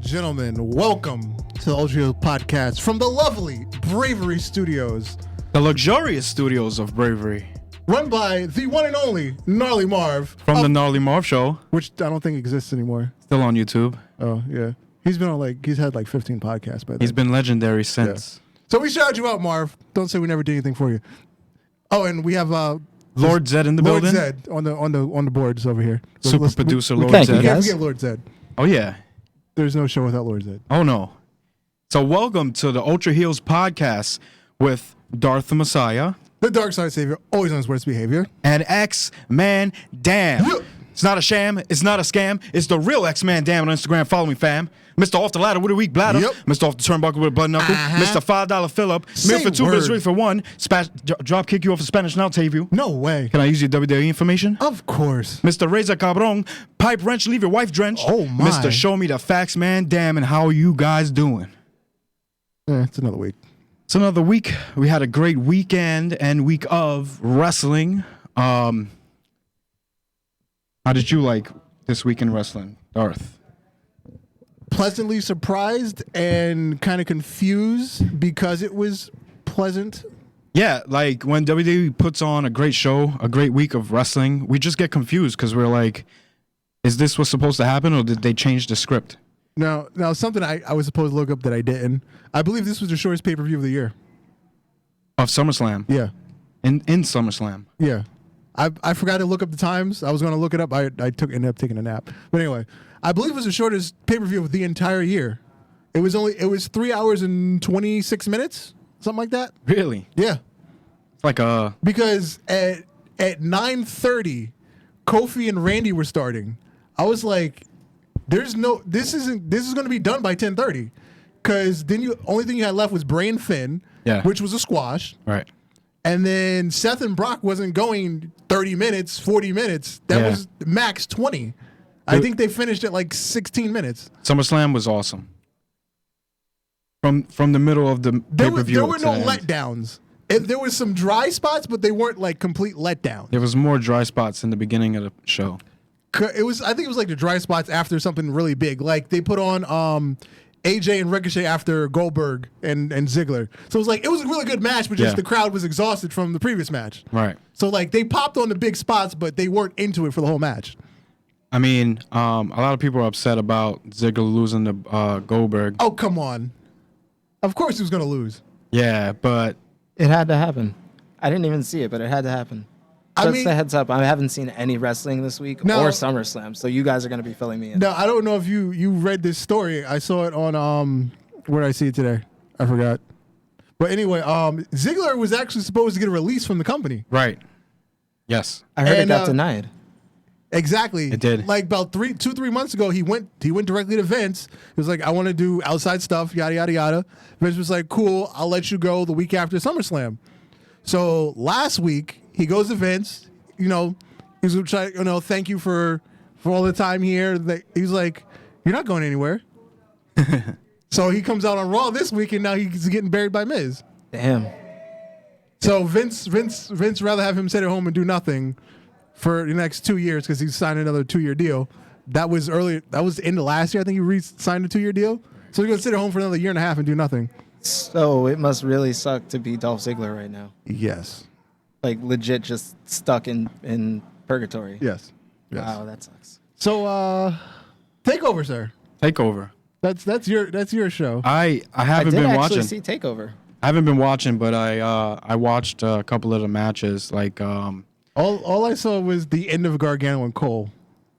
Gentlemen, welcome to the Ultra Heelz podcast from the lovely Bravery Studios, the luxurious studios of Bravery, run by the one and only Gnarly Marv from the Gnarly Marv Show, which I don't think exists anymore. Still on YouTube. Oh yeah, he's had like 15 podcasts by then. He's been legendary since. Yeah. So we shout you out, Marv. Don't say we never did anything for you. Oh, and we have Lord Zed in the building. Lord Zed on the boards over here. Super producer Lord Zed. Zed. We can't forget Lord Zed. Oh yeah. There's no show without Lord Zed. Oh, no. So welcome to the Ultra Heelz podcast with Darth the Messiah. The Dark Side Savior, always on his worst behavior. And X-Man Damn. Yeah. It's not a sham. It's not a scam. It's the real X-Man Damn on Instagram. Follow me, fam. Mr. Off the Ladder with a weak bladder. Yep. Mr. Off the Turnbuckle with a butt knuckle. Mr. $5 fill-up. Meal for two, but 3 for 1. Drop kick you off a Spanish now, tave you. No way. Can I use your WWE information? Of course. Mr. Reza Cabron, pipe wrench, leave your wife drenched. Oh, my. Mr. Show me the facts, man. Damn, and how are you guys doing? It's another week. It's another week. We had a great weekend and week of wrestling. How did you like this week in wrestling, Darth? Pleasantly surprised and kind of confused because it was pleasant. Yeah, like when WWE puts on a great show, a great week of wrestling, we just get confused because we're like, is this what's supposed to happen or did they change the script? Now something I was supposed to look up that I didn't. I believe this was the shortest pay-per-view of the year. Of SummerSlam. Yeah. In SummerSlam. Yeah. I forgot to look up the times. I was going to look it up. I ended up taking a nap. But anyway, I believe it was the shortest pay-per-view of the entire year. It was 3 hours and 26 minutes, something like that. Really? Yeah. It's like a... Because at 9:30, Kofi and Randy were starting. I was like, this is going to be done by 10:30. Because then only thing you had left was Bray and Finn, which was a squash. Right. And then Seth and Brock wasn't going 30 minutes, 40 minutes. That was max 20. I think they finished at like 16 minutes. SummerSlam was awesome. From the middle of the pay-per-view. There were no letdowns. There was some dry spots, but they weren't like complete letdowns. There was more dry spots in the beginning of the show. I think it was like the dry spots after something really big. Like they put on AJ and Ricochet after Goldberg and Ziggler. So it was a really good match, but just the crowd was exhausted from the previous match. Right. So like they popped on the big spots, but they weren't into it for the whole match. I mean, a lot of people are upset about Ziggler losing to Goldberg. Oh, come on. Of course he was going to lose. Yeah, but... It had to happen. I didn't even see it, but it had to happen. Just a heads up, I haven't seen any wrestling this week or SummerSlam, so you guys are going to be filling me in. No, I don't know if you read this story. I saw it on, where did I see it today? I forgot. But anyway, Ziggler was actually supposed to get a release from the company. Right. Yes. I heard it got denied. Exactly. It did. Like about 2-3 months ago, he went directly to Vince. He was like, I want to do outside stuff, yada, yada, yada. Vince was like, cool, I'll let you go the week after SummerSlam. So last week, he goes to Vince, he's trying, thank you for all the time here. He's like, you're not going anywhere. So he comes out on Raw this week, and now he's getting buried by Miz. Damn. So Vince rather have him sit at home and do nothing for the next 2 years because he's signed another 2-year deal. That was the end of last year. I think he re-signed a 2-year deal. So he's going to sit at home for another 1.5 years and do nothing. So it must really suck to be Dolph Ziggler right now. Yes. Like legit just stuck in purgatory. Yes. Wow, that sucks. So TakeOver, sir. TakeOver. That's your show. I haven't been watching. I actually see TakeOver. I haven't been watching, but I watched a couple of the matches. Like all I saw was the end of Gargano and Cole.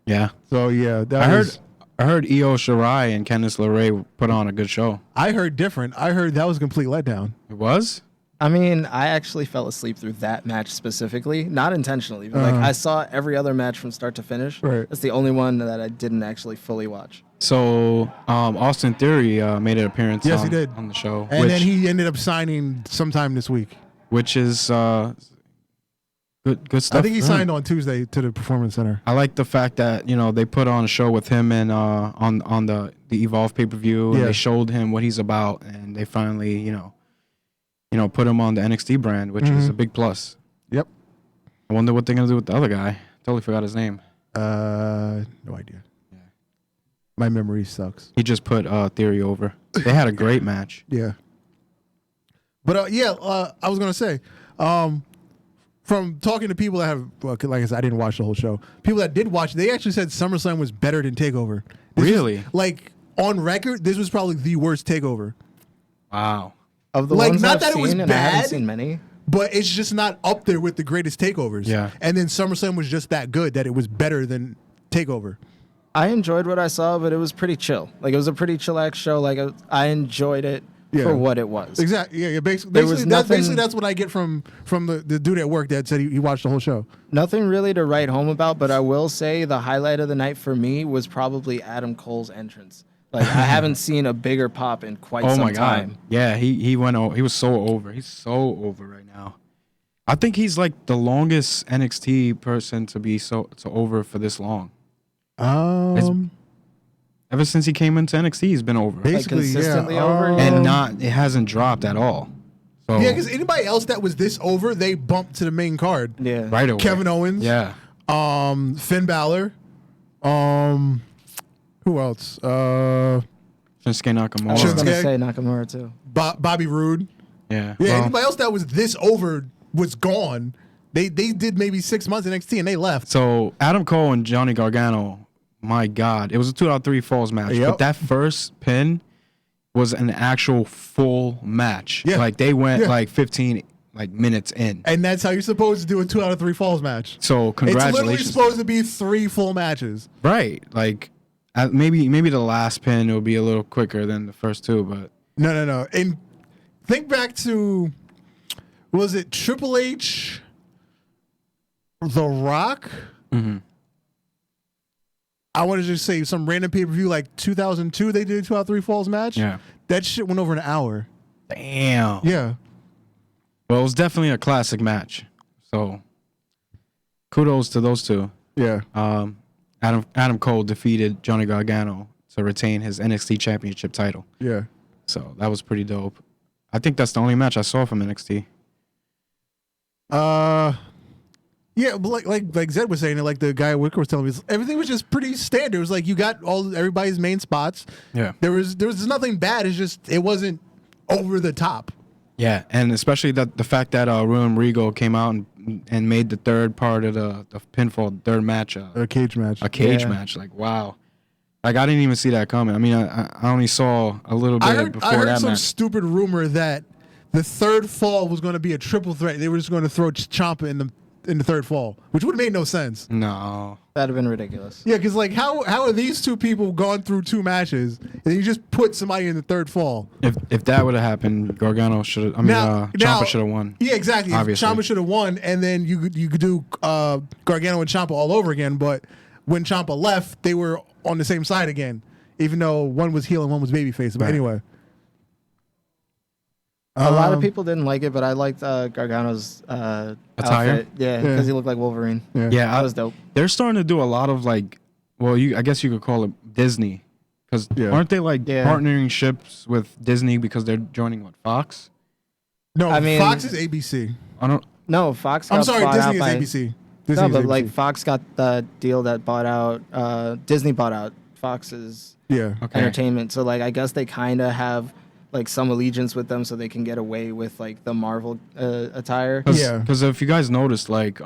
Yeah. So yeah, I heard Io Shirai and Candice LeRae put on a good show. I heard different. I heard that was a complete letdown. It was? I mean, I actually fell asleep through that match specifically, not intentionally, but like I saw every other match from start to finish. Right. That's the only one that I didn't actually fully watch. So Austin Theory made an appearance. Yes, he did on the show, and then he ended up signing sometime this week. Which is good stuff. I think he signed on Tuesday to the Performance Center. I like the fact that they put on a show with him and on the Evolve pay-per-view, and they showed him what he's about, and they finally put him on the NXT brand, which is a big plus. Yep. I wonder what they're gonna do with the other guy. Totally forgot his name. No idea. Yeah. My memory sucks. He just put Theory over. They had a great match. Yeah. But I was gonna say, from talking to people that have, like I said, I didn't watch the whole show. People that did watch, they actually said SummerSlam was better than TakeOver. Really? Like on record, this was probably the worst TakeOver. Wow. Of the Like, ones not I've that it seen, was and I haven't bad. seen many. But it's just not up there with the greatest TakeOvers. Yeah. And then SummerSlam was just that good that it was better than TakeOver. I enjoyed what I saw, but it was pretty chill. Like, it was a pretty chillax show. Like, I enjoyed it for what it was. Exactly. Yeah. Basically, was nothing- that's what I get from the dude at work that said he watched the whole show. Nothing really to write home about, but I will say the highlight of the night for me was probably Adam Cole's entrance. Like, I haven't seen a bigger pop in quite some time. Yeah, he went. He was so over. He's so over right now. I think he's like the longest NXT person to be so over for this long. Ever since he came into NXT, he's been over. Basically, Like, consistently over. And it hasn't dropped at all. So Yeah, because anybody else that was this over, they bumped to the main card. Yeah. right away. Kevin Owens. Yeah. Finn Balor. Who else? Shinsuke Nakamura. I was going to Shinsuke. say Nakamura, too. Bobby Roode. Yeah. Yeah, Well, anybody else that was this over was gone. They did maybe 6 months in NXT and they left. so Adam Cole and Johnny Gargano, my God, it was a 2 out of 3 falls match. Yep. But that first pin was an actual full match. Yeah. Like they went Yeah. like 15 minutes in. And that's how you're supposed to do a 2 out of 3 falls match. So It's literally congratulations. supposed to be 3 full matches. Right. Like maybe the last pin will be a little quicker than the first 2, but No. And think back to, was it Triple H, The Rock? Mm-hmm. I want to just say some random pay-per-view like 2002, they did a 2 out of 3 falls match. yeah. That shit went over an hour. Damn. Yeah. Well, it was definitely a classic match. So kudos to those two. Yeah. Adam Cole defeated Johnny Gargano to retain his NXT Championship title. Yeah. So that was pretty dope. I think that's the only match I saw from NXT. Yeah, but like Zed was saying, like the guy at Wicker was telling me, everything was just pretty standard. It was like you got everybody's main spots. Yeah. There was nothing bad. It's just it wasn't over the top. Yeah, and especially the fact that Ruin Regal came out and made the third part of the pinfall, third match, A cage match. a cage match. Like, wow. Like, I didn't even see that coming. I mean, I only saw a little bit before I heard that some match. stupid rumor that the third fall was going to be a triple threat. They were just going to throw Ciampa in the third fall, which would have made no sense. No. That'd have been ridiculous. Yeah, because like how are these two people gone through 2 matches and you just put somebody in the third fall? If that would have happened, Gargano should have. Ciampa should have won. Yeah, exactly. Obviously. Ciampa should have won, and then you could do Gargano and Ciampa all over again. But when Ciampa left, they were on the same side again, even though one was heel and one was babyface. But Right. anyway, A lot of people didn't like it, but I liked Gargano's Attire? outfit. Yeah, Yeah. because he looked like Wolverine. Yeah. Yeah, That was dope. they're starting to do a lot of like, well, I guess you could call it Disney, because Yeah. aren't they like Yeah. partnering ships with Disney because they're joining Fox? no, I mean- Fox is ABC. I don't. No, Fox got I'm sorry, bought Disney is out by, ABC. Disney No, is but ABC. like Fox got the deal that bought out, Disney bought out Fox's yeah, Okay. entertainment. So like I guess they kind of have like some allegiance with them so they can get away with like the Marvel attire. Yeah. Because if you guys noticed, like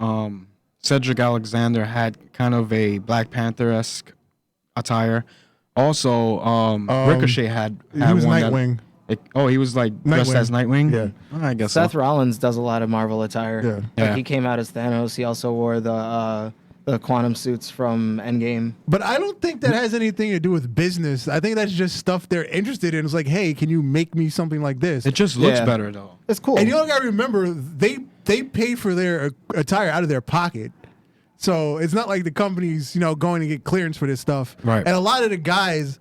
Cedric Alexander had kind of a Black Panther-esque attire. Also, Ricochet had he was one Nightwing. he was like dressed Nightwing. as Nightwing. Yeah. I guess Seth so. Rollins does a lot of Marvel attire. Yeah. Like Yeah. he came out as Thanos. He also wore the the quantum suits from Endgame. But I don't think that has anything to do with business. I think that's just stuff they're interested in. It's like, hey, can you make me something like this? It just looks better though. It's cool. And you don't gotta remember, they pay for their attire out of their pocket. So it's not like the company's, going to get clearance for this stuff. Right. And a lot of the guys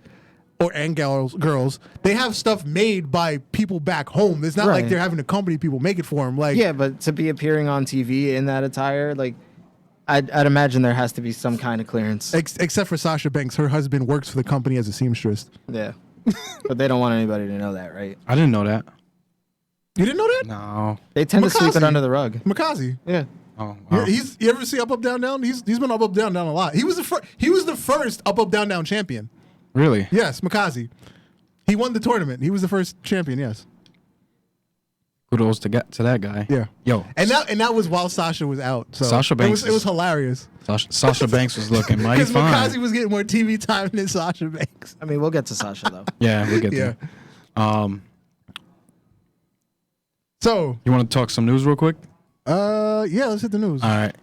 and girls, they have stuff made by people back home. It's not like they're having a company people make it for them. Like, yeah, but to be appearing on TV in that attire, like, I'd imagine there has to be some kind of clearance. Except for Sasha Banks. Her husband works for the company as a seamstress. Yeah. But they don't want anybody to know that, right? I didn't know that. You didn't know that? No. They tend to sweep it under the rug. Makazi. Yeah. Oh, wow. You ever see Up, Down, Down? He's been Up, Down, Down a lot. He was the first Up, Down, Down champion. Really? Yes, Makazi. He won the tournament. He was the first champion. Yes. Kudos to that guy. Yeah. Yo. And that was while Sasha was out. So Sasha Banks It was hilarious. Sasha Banks was looking mighty Because fine. Makazi was getting more TV time than Sasha Banks. I mean, we'll get to Sasha, though. Yeah, we'll get there. So You want to talk some news real quick? yeah, let's hit the news. All right.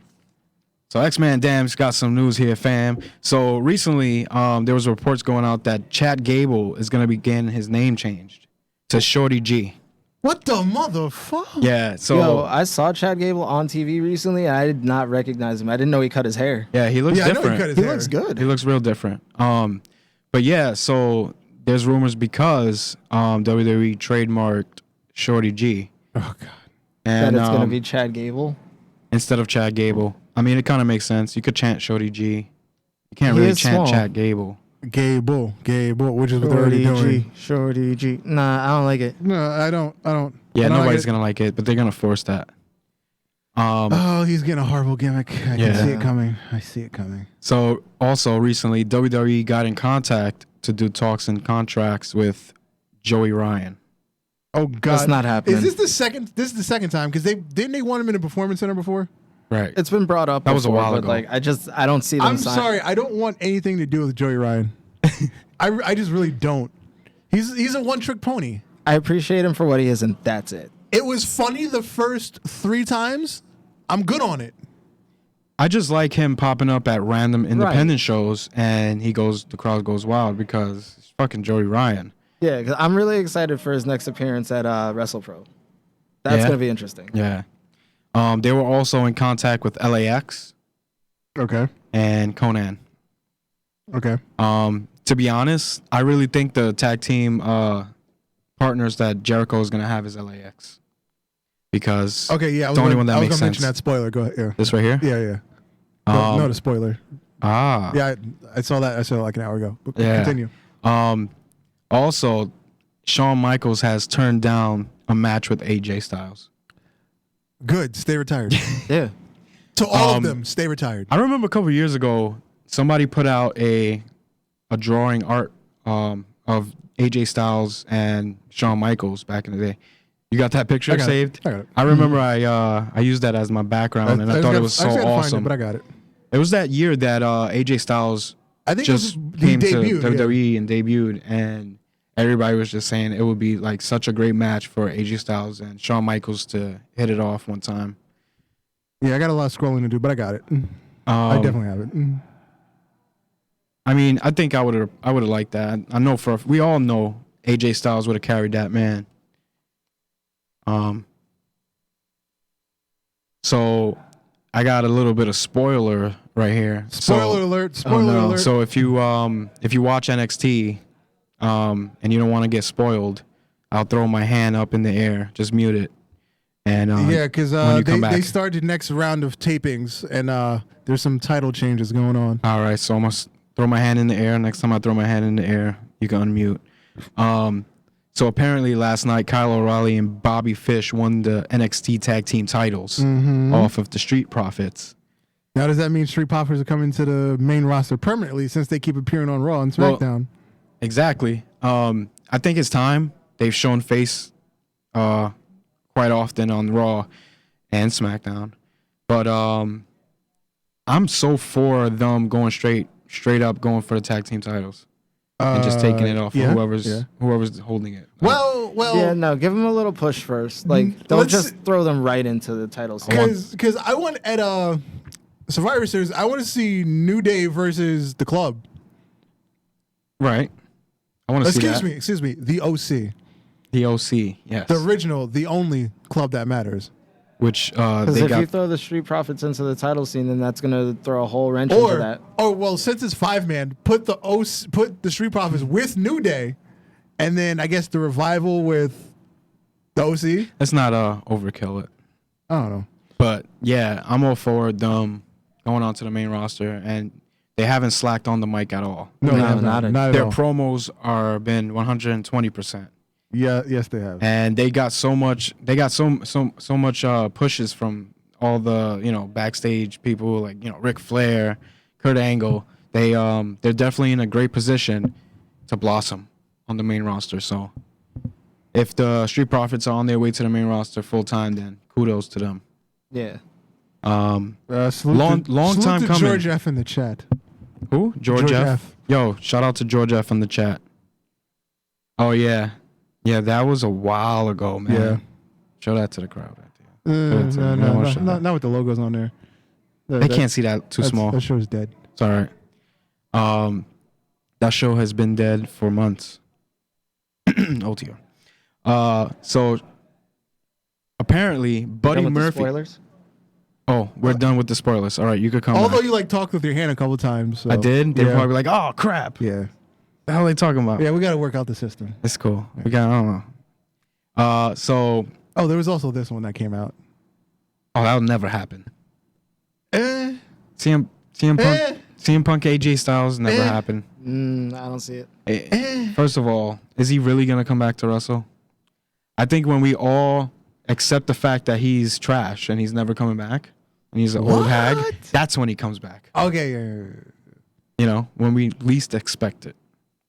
So X-Man Dam's got some news here, fam. So recently, there was reports going out that Chad Gable is going to be getting his name changed to Shorty G. What the motherfucker? Yeah, so... Yo, I saw Chad Gable on TV recently, and I did not recognize him. I didn't know he cut his hair. Yeah, he looks different. I know he cut his He hair. looks good. He looks real different. But yeah, so there's rumors because WWE trademarked Shorty G. Oh god. And that it's going to be Chad Gable. instead of Chad Gable. I mean, it kind of makes sense. You could chant Shorty G. You can't really chant small. Chad Gable. Gable, which is what they're already doing. Shorty G. Nah, I don't like it. No, I don't. Yeah, I don't nobody's like gonna like it, but they're gonna force that. Oh, he's getting a horrible gimmick. I Yeah. can see it coming. I see it coming. So also recently, WWE got in contact to do talks and contracts with Joey Ryan. Oh god, That's not happening. Is this the second? This is the second time because they want him in a performance center before. Right. It's been brought up. That was a before, while but, ago. Like, I don't see them. I'm sorry, I don't want anything to do with Joey Ryan. I just really don't. He's a one-trick pony. I appreciate him for what he is, and that's it. It was funny the first 3 times. I'm good on it. I just like him popping up at random independent shows, and the crowd goes wild because it's fucking Joey Ryan. Yeah, 'cause I'm really excited for his next appearance at WrestlePro. That's Yeah? gonna be interesting. Yeah. They were also in contact with LAX Okay. and Conan. Okay. To be honest, I really think the tag team partners that Jericho is gonna have is LAX because Okay. Yeah. I was the only gonna, one that I was makes gonna sense. mention that spoiler. Go ahead. Yeah. This right here. Yeah. No, the spoiler. Yeah, I saw that. I saw it like an hour ago. But Yeah. Continue. Also, Shawn Michaels has turned down a match with AJ Styles. Good. Stay retired. Yeah. To all of them, stay retired. I remember a couple years ago, somebody put out a drawing art of AJ Styles and Shawn Michaels back in the day. You got that picture saved? I got it. I remember I used that as my background, and I thought it was so I awesome. find it, but I got it. It was that year that AJ Styles I think just it was, came to debuted, WWE and debuted, and everybody was just saying it would be like such a great match for AJ Styles and Shawn Michaels to hit it off one time. Yeah, I got a lot of scrolling to do, but I got it. I definitely have it. I mean, I think I would have liked that. I know we all know AJ Styles would have carried that man. So I got a little bit of spoiler right here. Spoiler alert! Spoiler alert! So if you watch NXT, and you don't want to get spoiled, I'll throw my hand up in the air. Just mute it. And yeah, because they started next round of tapings, and there's some title changes going on. All right, so I must throw my hand in the air. Next time I throw my hand in the air, you can unmute. So apparently last night, Kyle O'Reilly and Bobby Fish won the NXT Tag Team titles off of the Street Profits. Now, does that mean Street Profits are coming to the main roster permanently since they keep appearing on Raw and SmackDown? Well, exactly. I think it's time. They've shown face quite often on Raw and SmackDown. But I'm so for them going straight up going for the tag team titles. And just taking it off whoever's holding it. Well. Yeah, no, give them a little push first. Like, don't just throw them right into the title scene. Because I want Survivor Series, I want to see New Day versus the Club. Right. I want to see that. Excuse me. The OC. The OC, yes. The original, the only club that matters. Which because if you throw the Street Profits into the title scene, then that's gonna throw a whole wrench into that. Oh well, since it's 5-man, put the Street Profits with New Day, and then I guess the Revival with the OC. Let's not overkill it. I don't know, but yeah, I'm all for them going on to the main roster, and they haven't slacked on the mic at all. No, not at Their all. promos are been 120%. Yeah, yes, they have. And they got so much. They got so much pushes from all the backstage people like Ric Flair, Kurt Angle. They're definitely in a great position to blossom on the main roster. So if the Street Profits are on their way to the main roster full time, then kudos to them. Yeah. Long time coming. George F in the chat. Who? George F. Yo, shout out to George F in the chat. Oh yeah. Yeah, that was a while ago, man. Yeah. Show that to the crowd. No, not with the logos on there. They can't see that too small. That show's dead. It's all right. That show has been dead for months. OTR. So apparently, Buddy Murphy. Spoilers. Oh, we're done with the spoilers. All right, you could come. Although back. you talked with your hand a couple times. So. I did. They'd probably be like, "Oh crap." Yeah. The hell are they talking about? Yeah, we got to work out the system. It's cool. I don't know. So. Oh, there was also this one that came out. Oh, that'll never happen. CM Punk AJ Styles never happened. I don't see it. First of all, is he really gonna come back to wrestle? I think when we all accept the fact that he's trash and he's never coming back, and he's an old hag, that's when he comes back. Okay, yeah. When we least expect it.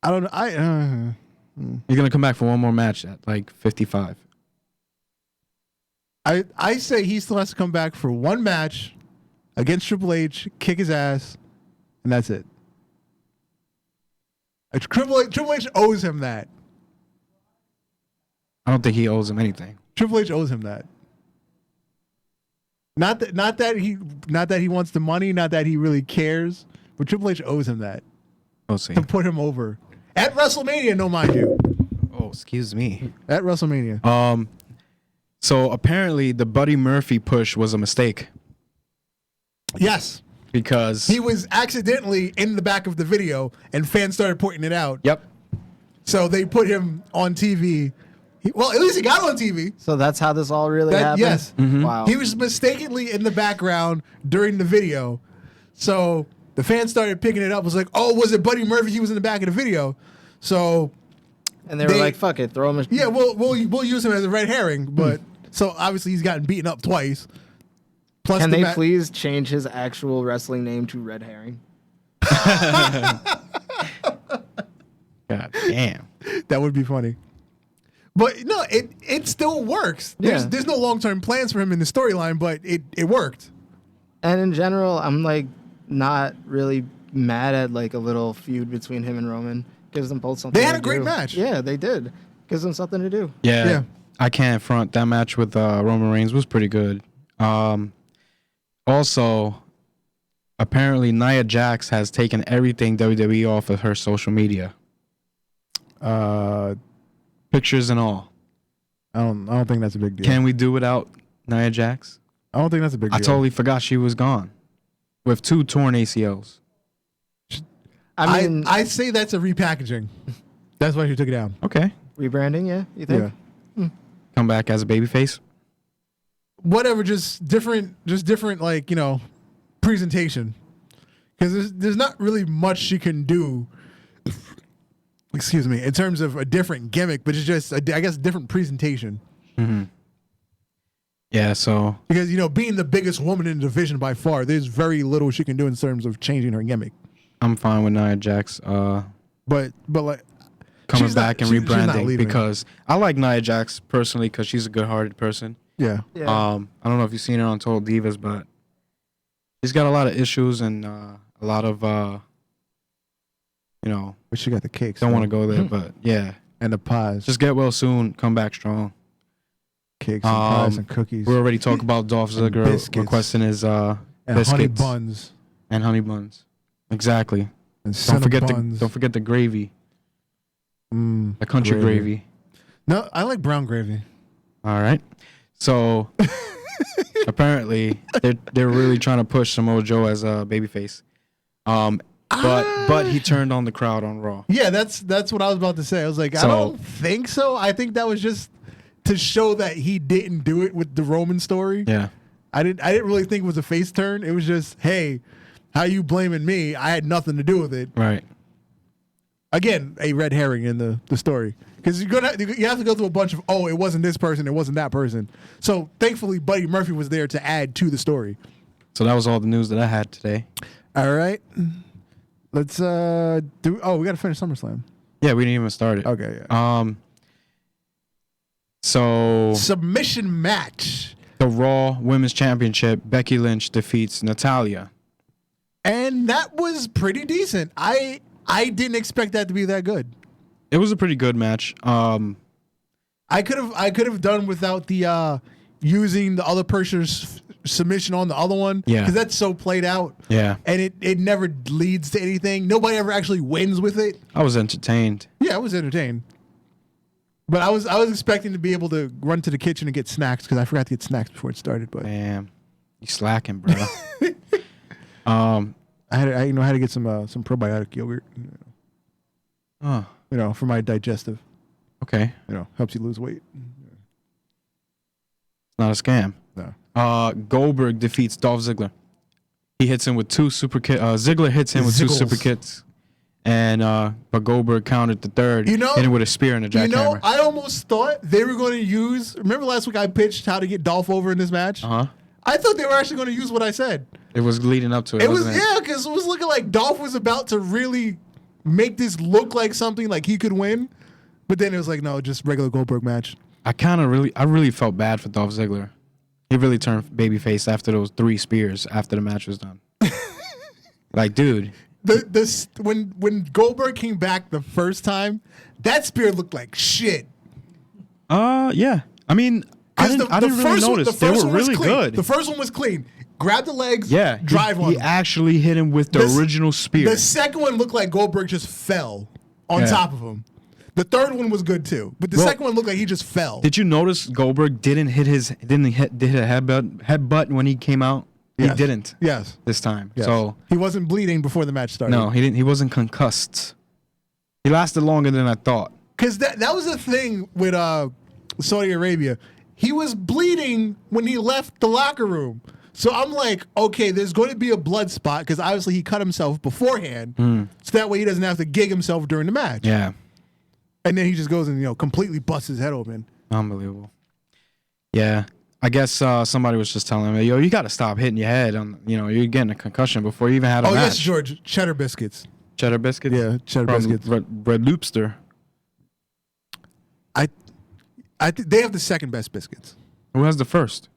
I don't know. He's gonna come back for one more match at like 55. I say he still has to come back for one match against Triple H, kick his ass, and that's it. Triple H owes him that. I don't think he owes him anything. Triple H owes him that. Not that he wants the money, not that he really cares, but Triple H owes him that. We'll see. To put him over. At WrestleMania, no mind you. Oh, excuse me. At WrestleMania. So apparently the Buddy Murphy push was a mistake. Yes. Because he was accidentally in the back of the video and fans started pointing it out. Yep. So they put him on TV. Well, at least he got on TV. So that's how this all really happened? Yes. Mm-hmm. Wow. He was mistakenly in the background during the video. So the fans started picking it up. It was like, oh, was it Buddy Murphy? He was in the back of the video. So... And they were like, fuck it, throw him. Yeah, we'll use him as a red herring. But so obviously he's gotten beaten up twice. Plus, can they please change his actual wrestling name to Red Herring? God damn. That would be funny. But no, it still works. There's no long-term plans for him in the storyline, but it worked. And in general, I'm like not really mad at like a little feud between him and Roman. Gives them both something. They had to a great do. match. Yeah, they did. Gives them something to do. Yeah. I can't front. That match with Roman Reigns was pretty good. Also, apparently Nia Jax has taken everything WWE off of her social media. Pictures and all. I don't think that's a big deal. Can we do without Nia Jax? I don't think that's a big deal. I totally forgot she was gone with 2 torn ACLs. I mean, I say that's a repackaging. That's why she took it down. Okay. Rebranding, yeah? You think? Yeah. Come back as a babyface? Whatever, just different like, presentation. Because there's not really much she can do, excuse me, in terms of a different gimmick, but it's just, I guess, different presentation. Mm-hmm. Yeah, so... Because, being the biggest woman in the division by far, there's very little she can do in terms of changing her gimmick. I'm fine with Nia Jax. But like coming back and rebranding leaving. Because I like Nia Jax personally because she's a good-hearted person. Yeah. Yeah. I don't know if you've seen her on Total Divas, but she's got a lot of issues and a lot of But she got the cakes. don't want to go there, but yeah. And the pies. Just get well soon. Come back strong. Cakes and pies and cookies. We already talked about Dolph Ziggler biscuits. requesting his and And honey biscuits. buns. And honey buns. Exactly. And Don't forget the gravy. The country gravy. No, I like brown gravy. All right. So apparently they're really trying to push Samoa Joe as a babyface. But he turned on the crowd on Raw. Yeah, that's what I was about to say. I was like, I don't think so. I think that was just to show that he didn't do it with the Roman story. Yeah. I didn't really think it was a face turn. It was just, hey, how you blaming me? I had nothing to do with it. Right. Again, a red herring in the story. Because you have to go through a bunch of, it wasn't this person, it wasn't that person. So thankfully, Buddy Murphy was there to add to the story. So that was all the news that I had today. All right. Let's we got to finish SummerSlam. Yeah, we didn't even start it. Okay, yeah. So submission match. The Raw Women's Championship, Becky Lynch defeats Natalya. And that was pretty decent. I didn't expect that to be that good. It was a pretty good match. I could have done without the using the other person's submission on the other one. Yeah. Because that's so played out. Yeah. And it never leads to anything. Nobody ever actually wins with it. I was entertained. Yeah, I was entertained. But I was expecting to be able to run to the kitchen and get snacks because I forgot to get snacks before it started. But damn, you slacking, bro. I had to get some probiotic yogurt. For my digestive. Okay. Helps you lose weight. It's not a scam. No. Goldberg defeats Dolph Ziggler. He hits him with two super kicks. Ziggler hits him with two super kicks. And but Goldberg countered the third, hit him with a spear and a jackhammer. I almost thought they were going to use. Remember last week I pitched how to get Dolph over in this match. I thought they were actually going to use what I said. It was leading up to it. Because it was looking like Dolph was about to really make this look like something like he could win, but then it was like no, just regular Goldberg match. I really felt bad for Dolph Ziggler. He really turned babyface after those 3 spears after the match was done. Like, dude. When Goldberg came back the first time, that spear looked like shit. Yeah. I mean, I didn't really notice. They were really good. The first one was clean. Grab the legs, drive on him. He actually hit him with the original spear. The second one looked like Goldberg just fell on top of him. The third one was good too, but the second one looked like he just fell. Did you notice Goldberg didn't hit a headbutt when he came out? Yes. He didn't. Yes. This time. Yes. So he wasn't bleeding before the match started. No, he didn't. He wasn't concussed. He lasted longer than I thought. Because that was the thing with Saudi Arabia. He was bleeding when he left the locker room. So I'm like, okay, there's going to be a blood spot because obviously he cut himself beforehand. So that way he doesn't have to gig himself during the match. Yeah. And then he just goes and completely busts his head open. Unbelievable. Yeah. I guess somebody was just telling him, yo, you got to stop hitting your head on, you're getting a concussion before you even had a match. Oh, yes, George. Cheddar biscuits. Cheddar biscuits? Yeah, cheddar biscuits. Red Lobster. They have the second best biscuits. Who has the first?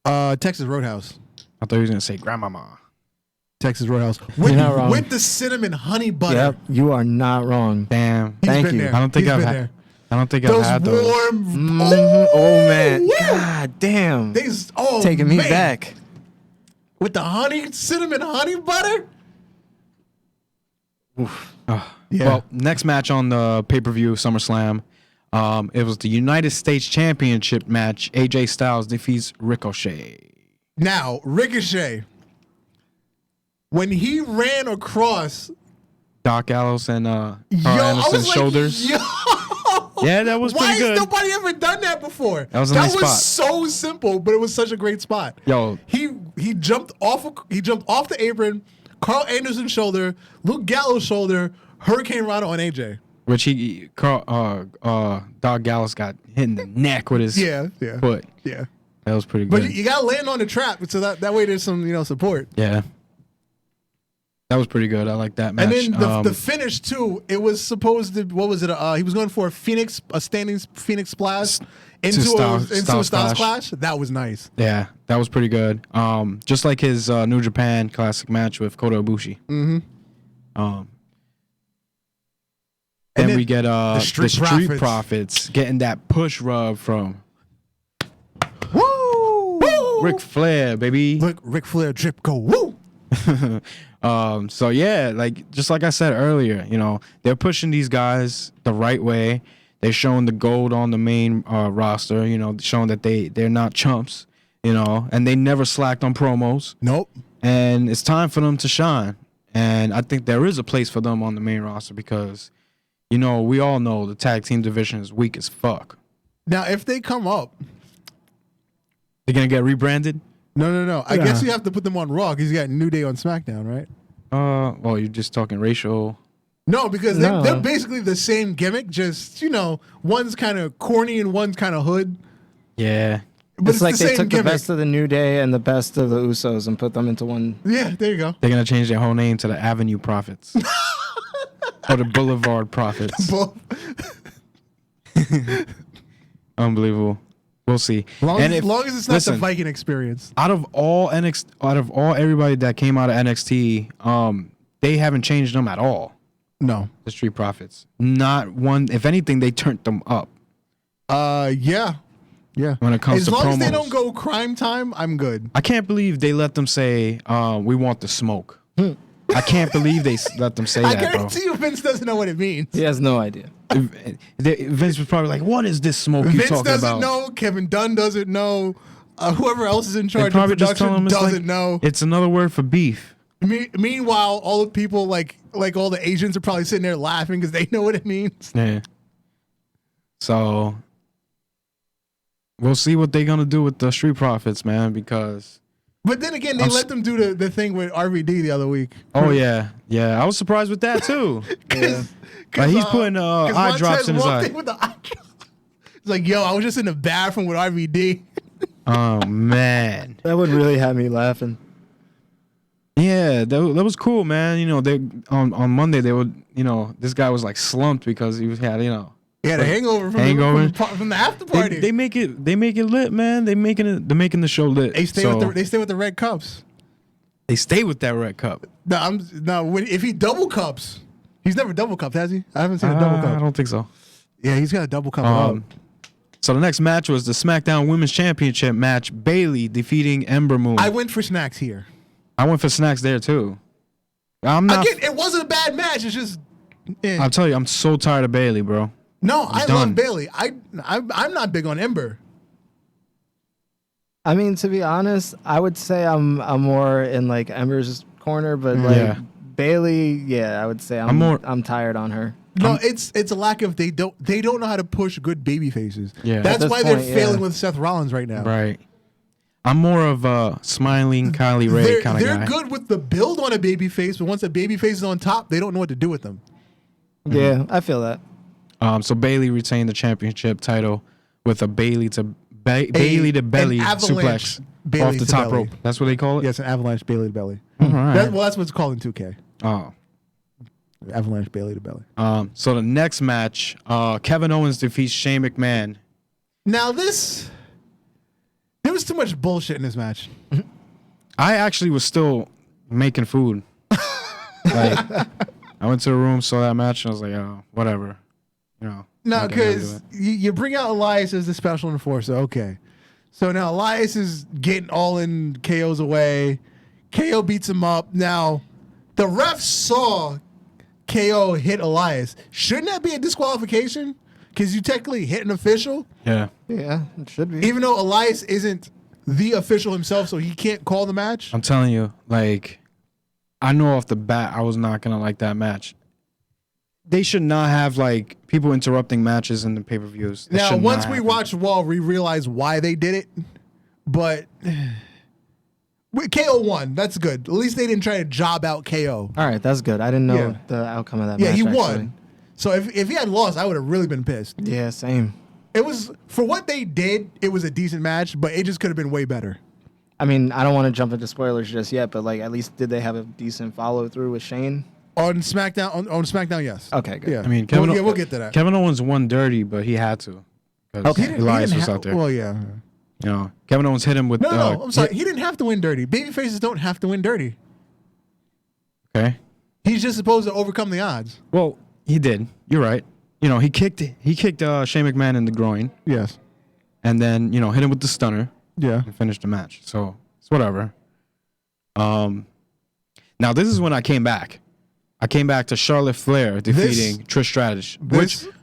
Texas Roadhouse. I thought he was going to say Grandmama. Texas Roadhouse. With the cinnamon honey butter. Yep, you are not wrong. Damn. Thank you. There. I don't think I've had those. Warm. Oh man. God damn. Taking me back. With the cinnamon honey butter? Oof. Yeah. Well, next match on the pay-per-view SummerSlam, it was the United States Championship match. AJ Styles defeats Ricochet. Now, Ricochet, when he ran across Doc Gallows and Carl Anderson's shoulders. Yeah, that was pretty good. Why has nobody ever done that before? That was a nice spot. That was so simple, but it was such a great spot. Yo, he jumped off the apron, Carl Anderson's shoulder, Luke Gallows' shoulder, Hurricane Rana on AJ. Which Doc Gallows got hit in the neck with his foot. Yeah. That was pretty good. But you gotta land on the trap, so that way there's some support. Yeah. That was pretty good. I like that match. And then the finish too. It was supposed to. What was it? He was going for a standing Phoenix splash into a Styles Clash. That was nice. Yeah, that was pretty good. Just like his New Japan Classic match with Kota Ibushi. Mm-hmm. Then we get the Street Profits getting that push rub from. Woo! Ric Flair, baby. Look, Ric Flair drip go woo. So yeah, like just like I said earlier, you know, they're pushing these guys the right way. They're showing the gold on the main roster, you know, showing that they're not chumps, you know, and they never slacked on promos. Nope. And it's time for them to shine. And I think there is a place for them on the main roster because, you know, we all know the tag team division is weak as fuck. Now, if they come up, they're gonna get rebranded. No. I guess you have to put them on Raw because you got New Day on SmackDown, right? Well, you're just talking racial. No, because they're basically the same gimmick. Just, you know, one's kind of corny and one's kind of hood. Yeah. But it's like the they same took gimmick. the best of the New Day and the best of the Usos and put them into one. Yeah, there you go. They're gonna change their whole name to the Avenue Profits. Or the Boulevard Profits. Unbelievable. We'll see. Long as it's not the Viking experience. Out of all everybody that came out of NXT, they haven't changed them at all. No. The Street Profits. Not one. If anything, they turned them up. Yeah. When it comes to promos. As long as they don't go crime time, I'm good. I can't believe they let them say, we want the smoke. I can't believe they let them say that, bro. I guarantee you Vince doesn't know what it means. He has no idea. Vince was probably like, what is this smoke you talking about? Vince doesn't know. Kevin Dunn doesn't know. Whoever else is in charge of just production doesn't know. It's another word for beef. Meanwhile, all the people, like all the agents are probably sitting there laughing because they know what it means. Yeah. So we'll see what they're going to do with the Street Profits, man, because... But then again, they let them do the thing with RVD the other week. Oh, yeah. I was surprised with that, too. Like he's putting eye drops in his eye. It's like, yo, I was just in the bathroom with RVD. Oh, man. That would really have me laughing. Yeah, that was cool, man. You know, they on Monday, they would, you know, this guy was like slumped because he had, you know. He had a hangover from the after party. They make it lit, man. They're making the show lit. They stay with the red cups. They stay with that red cup. If he double cups, he's never double cupped, has he? I haven't seen a double cup. I don't think so. Yeah, he's got a double cup. So the next match was the SmackDown Women's Championship match. Bayley defeating Ember Moon. I went for snacks here. I went for snacks there too. It wasn't a bad match. It's just. I'll tell you, I'm so tired of Bayley, bro. No, I love Bayley. I'm not big on Ember. I mean, to be honest, I would say I'm more in like Ember's corner, but like Bayley, I would say I'm tired on her. No, it's a lack of they don't know how to push good baby faces. Yeah, that's why they're failing with Seth Rollins right now. Right. I'm more of a smiling Kylie Ray kind of guy. They're good with the build on a baby face, but once a baby face is on top, they don't know what to do with them. Yeah, I feel that. So Bayley retained the championship title with a Bayley to belly suplex off the top rope. That's what they call it? Yes, an avalanche Bayley to belly. All right. That's what it's called in 2K. Oh. Avalanche Bayley to belly. So the next match, Kevin Owens defeats Shane McMahon. Now there was too much bullshit in this match. I actually was still making food. I went to the room, saw that match, and I was like, oh, whatever. You know. No, because you bring out Elias as the special enforcer. Okay. So now Elias is getting all in KO's away. KO beats him up. Now, the ref saw KO hit Elias. Shouldn't that be a disqualification? Because you technically hit an official. Yeah. Yeah, it should be. Even though Elias isn't the official himself, so he can't call the match. I'm telling you, like, I know off the bat I was not going to like that match. They should not have, like, people interrupting matches in the pay-per-views. Now, once we watched Raw, we realized why they did it. But KO won. That's good. At least they didn't try to job out KO. All right, that's good. I didn't know the outcome of that match. Yeah, he actually won. So if he had lost, I would have really been pissed. Yeah, same. It was, for what they did, it was a decent match, but it just could have been way better. I mean, I don't want to jump into spoilers just yet, but like, at least did they have a decent follow-through with Shane? On SmackDown, on SmackDown, yes. Okay, good. Yeah. I mean, we'll get to that. Kevin Owens won dirty, but he had to. Okay. Elias was out there. Well, yeah. You know, Kevin Owens hit him with... No, I'm sorry. He didn't have to win dirty. Babyfaces don't have to win dirty. Okay. He's just supposed to overcome the odds. Well, he did. You're right. You know, he kicked Shane McMahon in the groin. Yes. And then, you know, hit him with the stunner. Yeah. and finished the match. So it's whatever. Now this is when I came back. I came back to Charlotte Flair defeating Trish Stratus.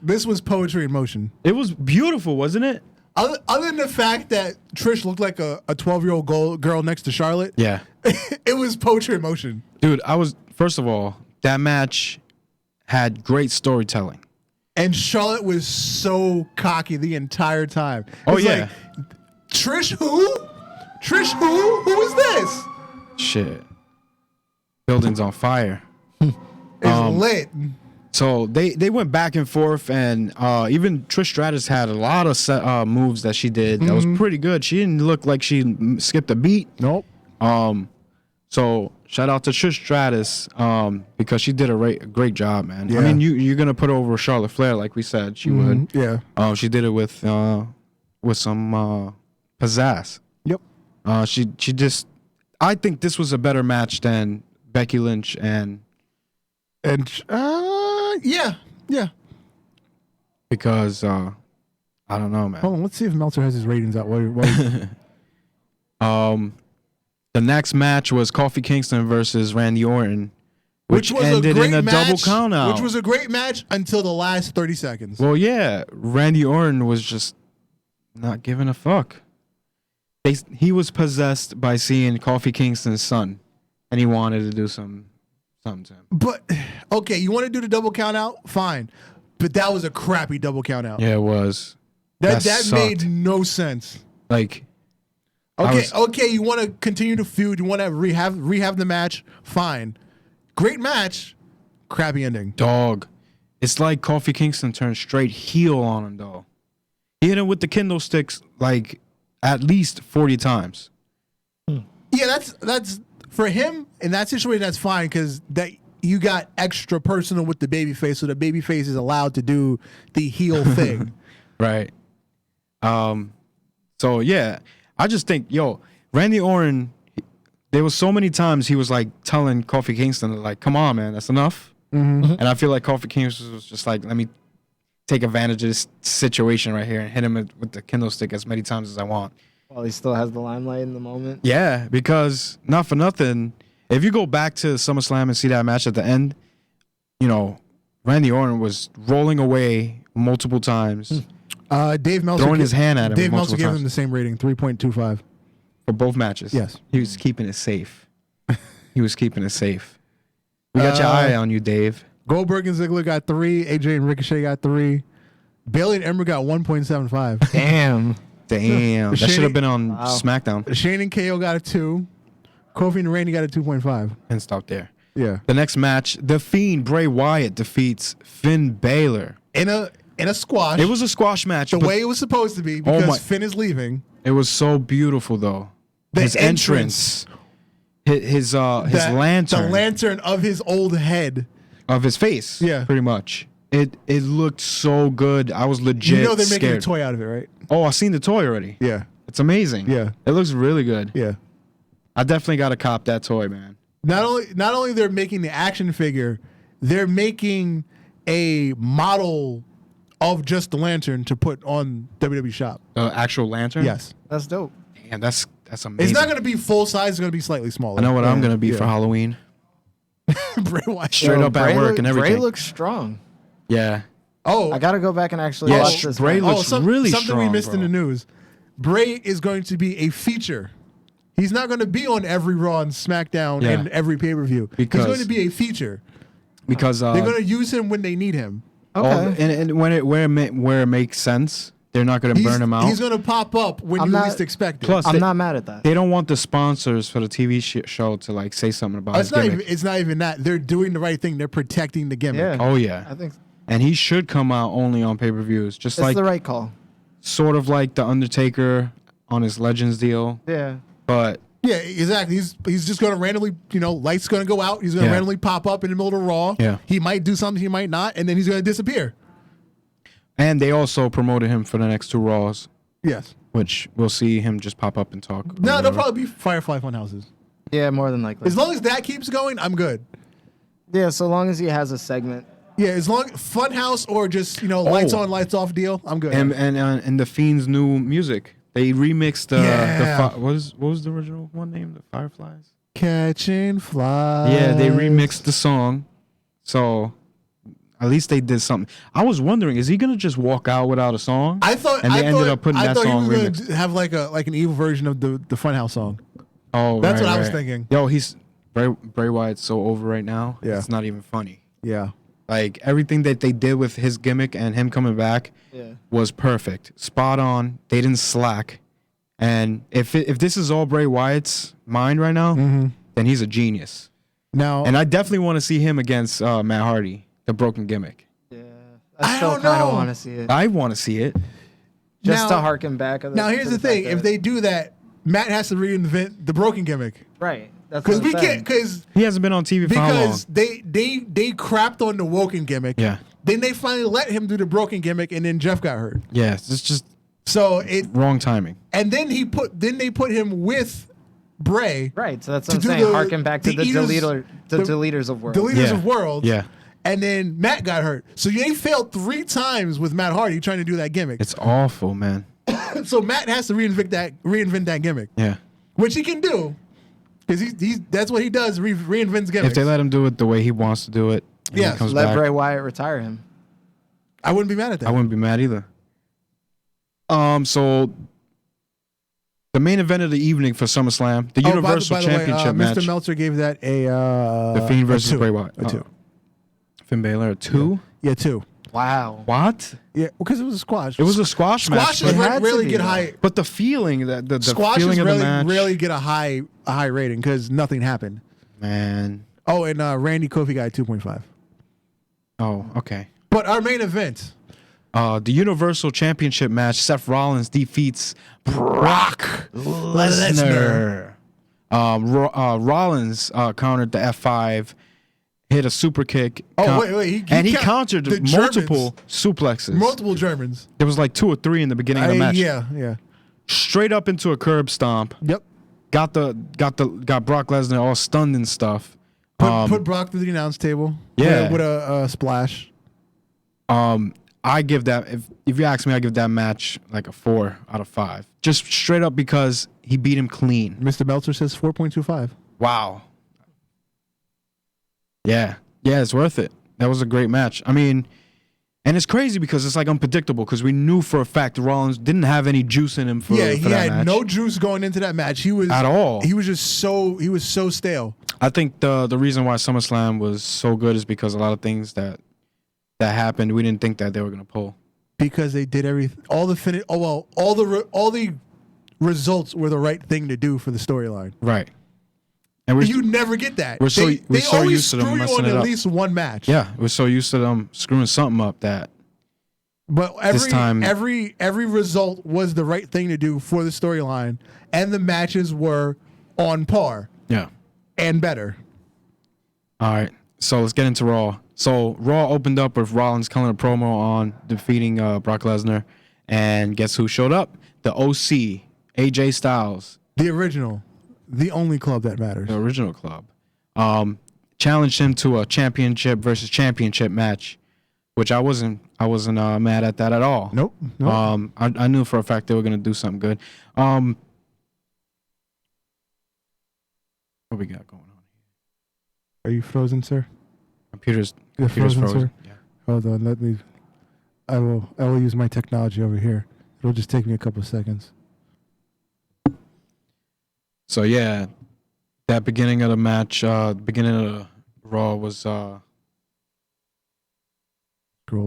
This was poetry in motion. It was beautiful, wasn't it? Other than the fact that Trish looked like a 12-year-old girl next to Charlotte, Yeah. it was poetry in motion. Dude, first of all, that match had great storytelling. And Charlotte was so cocky the entire time. Oh, It's yeah. like, Trish who? Trish who? Who is this? Shit. Building's on fire. It's lit. So they went back and forth, and even Trish Stratus had a lot of moves that she did that was pretty good. She didn't look like she skipped a beat. Nope. So shout out to Trish Stratus because she did a great job, man. Yeah. I mean, you're gonna put over Charlotte Flair like we said she would. Yeah. She did it with some pizzazz. Yep. She just. I think this was a better match than Becky Lynch and yeah. because I don't know, man. Hold on, let's see if Meltzer has his ratings out. The next match was Kofi Kingston versus Randy Orton, which was ended a great in a match, double countout. Which was a great match until the last 30 seconds. Well, yeah, Randy Orton was just not giving a fuck. He was possessed by seeing Kofi Kingston's son, and he wanted to do something to him. But okay, you want to do the double count out? Fine. But that was a crappy double count out. Yeah, it was. That sucked. made no sense. Like, Okay, you want to continue to feud, you want to rehab the match, fine. Great match, crappy ending. dog. It's like Kofi Kingston turned straight heel on him, though. He hit him with the kendo sticks like at least 40 times. Yeah, that's for him in that situation. That's fine because that you got extra personal with the babyface, so the babyface is allowed to do the heel thing. Right. So yeah, I just think, Randy Orton, there was so many times he was like telling Kofi Kingston, like, come on, man, that's enough. And I feel like Kofi Kingston was just like, let me take advantage of this situation right here and hit him with the kendo stick as many times as I want. While he still has the limelight in the moment. Yeah, because not for nothing, if you go back to SummerSlam and see that match at the end, Randy Orton was rolling away multiple times. Dave Meltzer throwing his hand at him. Dave Meltzer gave times. him the same rating, 3.25 for both matches. Yes. He was keeping it safe. He was keeping it safe. We got your eye on you, Dave. Goldberg and Ziggler got 3. AJ and Ricochet got 3. Bailey and Ember got 1.75. Damn. That should have been on SmackDown. Shane and KO got a 2. Kofi and Randy got a 2.5. And stop there. Yeah. The next match, The Fiend Bray Wyatt defeats Finn Balor. In a squash. It was a squash match. The way it was supposed to be because Finn is leaving. It was so beautiful though. His entrance. His lantern. The lantern of his old head. Of his face. Yeah. Pretty much. It looked so good. I was legit they're making scared. a toy out of it, right? Oh, I've seen the toy already. Yeah. It's amazing. Yeah. It looks really good. Yeah. I definitely got to cop that toy, man. Not only they're making the action figure, they're making a model of just the lantern to put on WWE Shop. The actual lantern? Yes. That's dope. Damn, that's amazing. It's not going to be full size. It's going to be slightly smaller. I know what I'm going to be for Halloween. Bray Wyatt. Straight up at work and everything. Bray looks strong. Yeah. Oh, I got to go back and actually watch this. Bray match. looks really something strong, we missed in the news. Bray is going to be a feature. He's not going to be on every Raw and SmackDown and every pay-per-view. He's going to be a feature. Because they're going to use him when they need him. Okay. And where it makes sense, they're not going to burn him out. He's going to pop up when you least expect it. Plus, I'm not mad at that. They don't want the sponsors for the TV show to like say something about his gimmick. It's not even that. They're doing the right thing. They're protecting the gimmick. Yeah. Oh yeah. I think And he should come out only on pay-per-views, just it's like the right call. sort of like the Undertaker on his Legends deal. Yeah. But Yeah, exactly. He's just going to randomly, lights going to go out. He's going to randomly pop up in the middle of Raw. Yeah. He might do something, he might not, and then he's going to disappear. and they also promoted him for the next 2 Raws, Yes. which we'll see him just pop up and talk. or No, they'll whatever. probably be Firefly Funhouses. Yeah, more than likely. As long as that keeps going, I'm good. Yeah, so long as he has a segment. Yeah, as long Funhouse or just lights on, lights off deal, I'm good. And the Fiend's new music. They remixed Yeah. what was the original one name? The Fireflies. Catching flies. Yeah, they remixed the song, so at least they did something. I was wondering, is he gonna just walk out without a song? I thought, and they ended up putting I that thought song he was remixed. gonna have like an evil version of the Funhouse song. Oh, That's right, what I was right. thinking. Yo, Bray Wyatt's so over right now. Yeah. It's not even funny. Yeah. Like everything that they did with his gimmick and him coming back was perfect, spot on. They didn't slack. And if this is all Bray Wyatt's mind right now, then he's a genius. Now, And I definitely want to see him against Matt Hardy, the broken gimmick. Yeah, I still don't kind know. of want to see it. I want to see it. Just now- to harken back. now here's the thing: if they do that, Matt has to reinvent the broken gimmick right, that's because what we I'm can't saying. because He hasn't been on TV for how long? they crapped on the Woken gimmick. Yeah. Then they finally let him do the broken gimmick, and then Jeff got hurt. Yeah, it's just So it wrong timing. and then they put him with Bray, Right, so that's to what I'm do saying. the- Harken back to the the Eaters- deleters of world. the leaders Yeah. of worlds. Yeah. And then Matt got hurt. So they failed 3 times with Matt Hardy trying to do that gimmick. It's awful, man. So Matt has to reinvent that gimmick, Yeah. which he can do, because he's that's what he does. Reinvents gimmicks. If they let him do it the way he wants to do it, and Yes, he comes Let back, Bray Wyatt retire him. I wouldn't be mad at that. I wouldn't be mad either. So the main event of the evening for SummerSlam, the Universal Championship match. Mr. Meltzer gave that The Fiend a versus 2. Bray Wyatt. A 2. Finn Balor, 2? Yeah, 2. Wow. What? Yeah, because it was a squash. It was a squash match. Squashes It had to rarely be, get though. high. But the feeling, the Squashes feeling of the match. rarely get a high rating because nothing happened. Man. Oh, and Randy Kofi got a 2.5. Oh, okay. But our main event. The Universal Championship match, Seth Rollins defeats Brock Lesnar. Rollins countered the F5, hit a super kick. Oh, wait. He countered the multiple suplexes. Multiple Germans. There was like 2 or 3 in the beginning of the match. Yeah. Straight up into a curb stomp. Yep. Got Brock Lesnar all stunned and stuff. Put Brock through the announce table. Yeah. With a splash. I give that, if you ask me, I give that match like a 4 out of 5. Just straight up because he beat him clean. Mr. Meltzer says 4.25. Wow. Yeah, it's worth it. That was a great match. I mean, and it's crazy because it's like unpredictable because we knew for a fact Rollins didn't have any juice in him for, Yeah, for he that had match. no juice going into that match. He was At all. He was just so stale. I think the reason why SummerSlam was so good is because a lot of things that happened, we didn't think that they were going to pull. Because they did everything. All the results were the right thing to do for the storyline. Right. And You never get that. we're so always used to them screw you messing on it at up. least one match. Yeah, we're so used to them screwing something up that But This time- every result was the right thing to do for the storyline, and the matches were on par yeah. and better. All right, so let's get into Raw. So Raw opened up with Rollins killing a promo on defeating Brock Lesnar, and guess who showed up? The OC, AJ Styles, The original, the only club that matters. the original club, challenged him to a championship versus championship match, which I wasn't mad at that at all. Nope. I knew for a fact they were gonna do something good. What we got going on? Are you frozen, sir? Computer's You're frozen. sir? Yeah. Hold on. I will use my technology over here. It'll just take me a couple of seconds. So yeah, that beginning of the match, beginning of the Raw was Scroll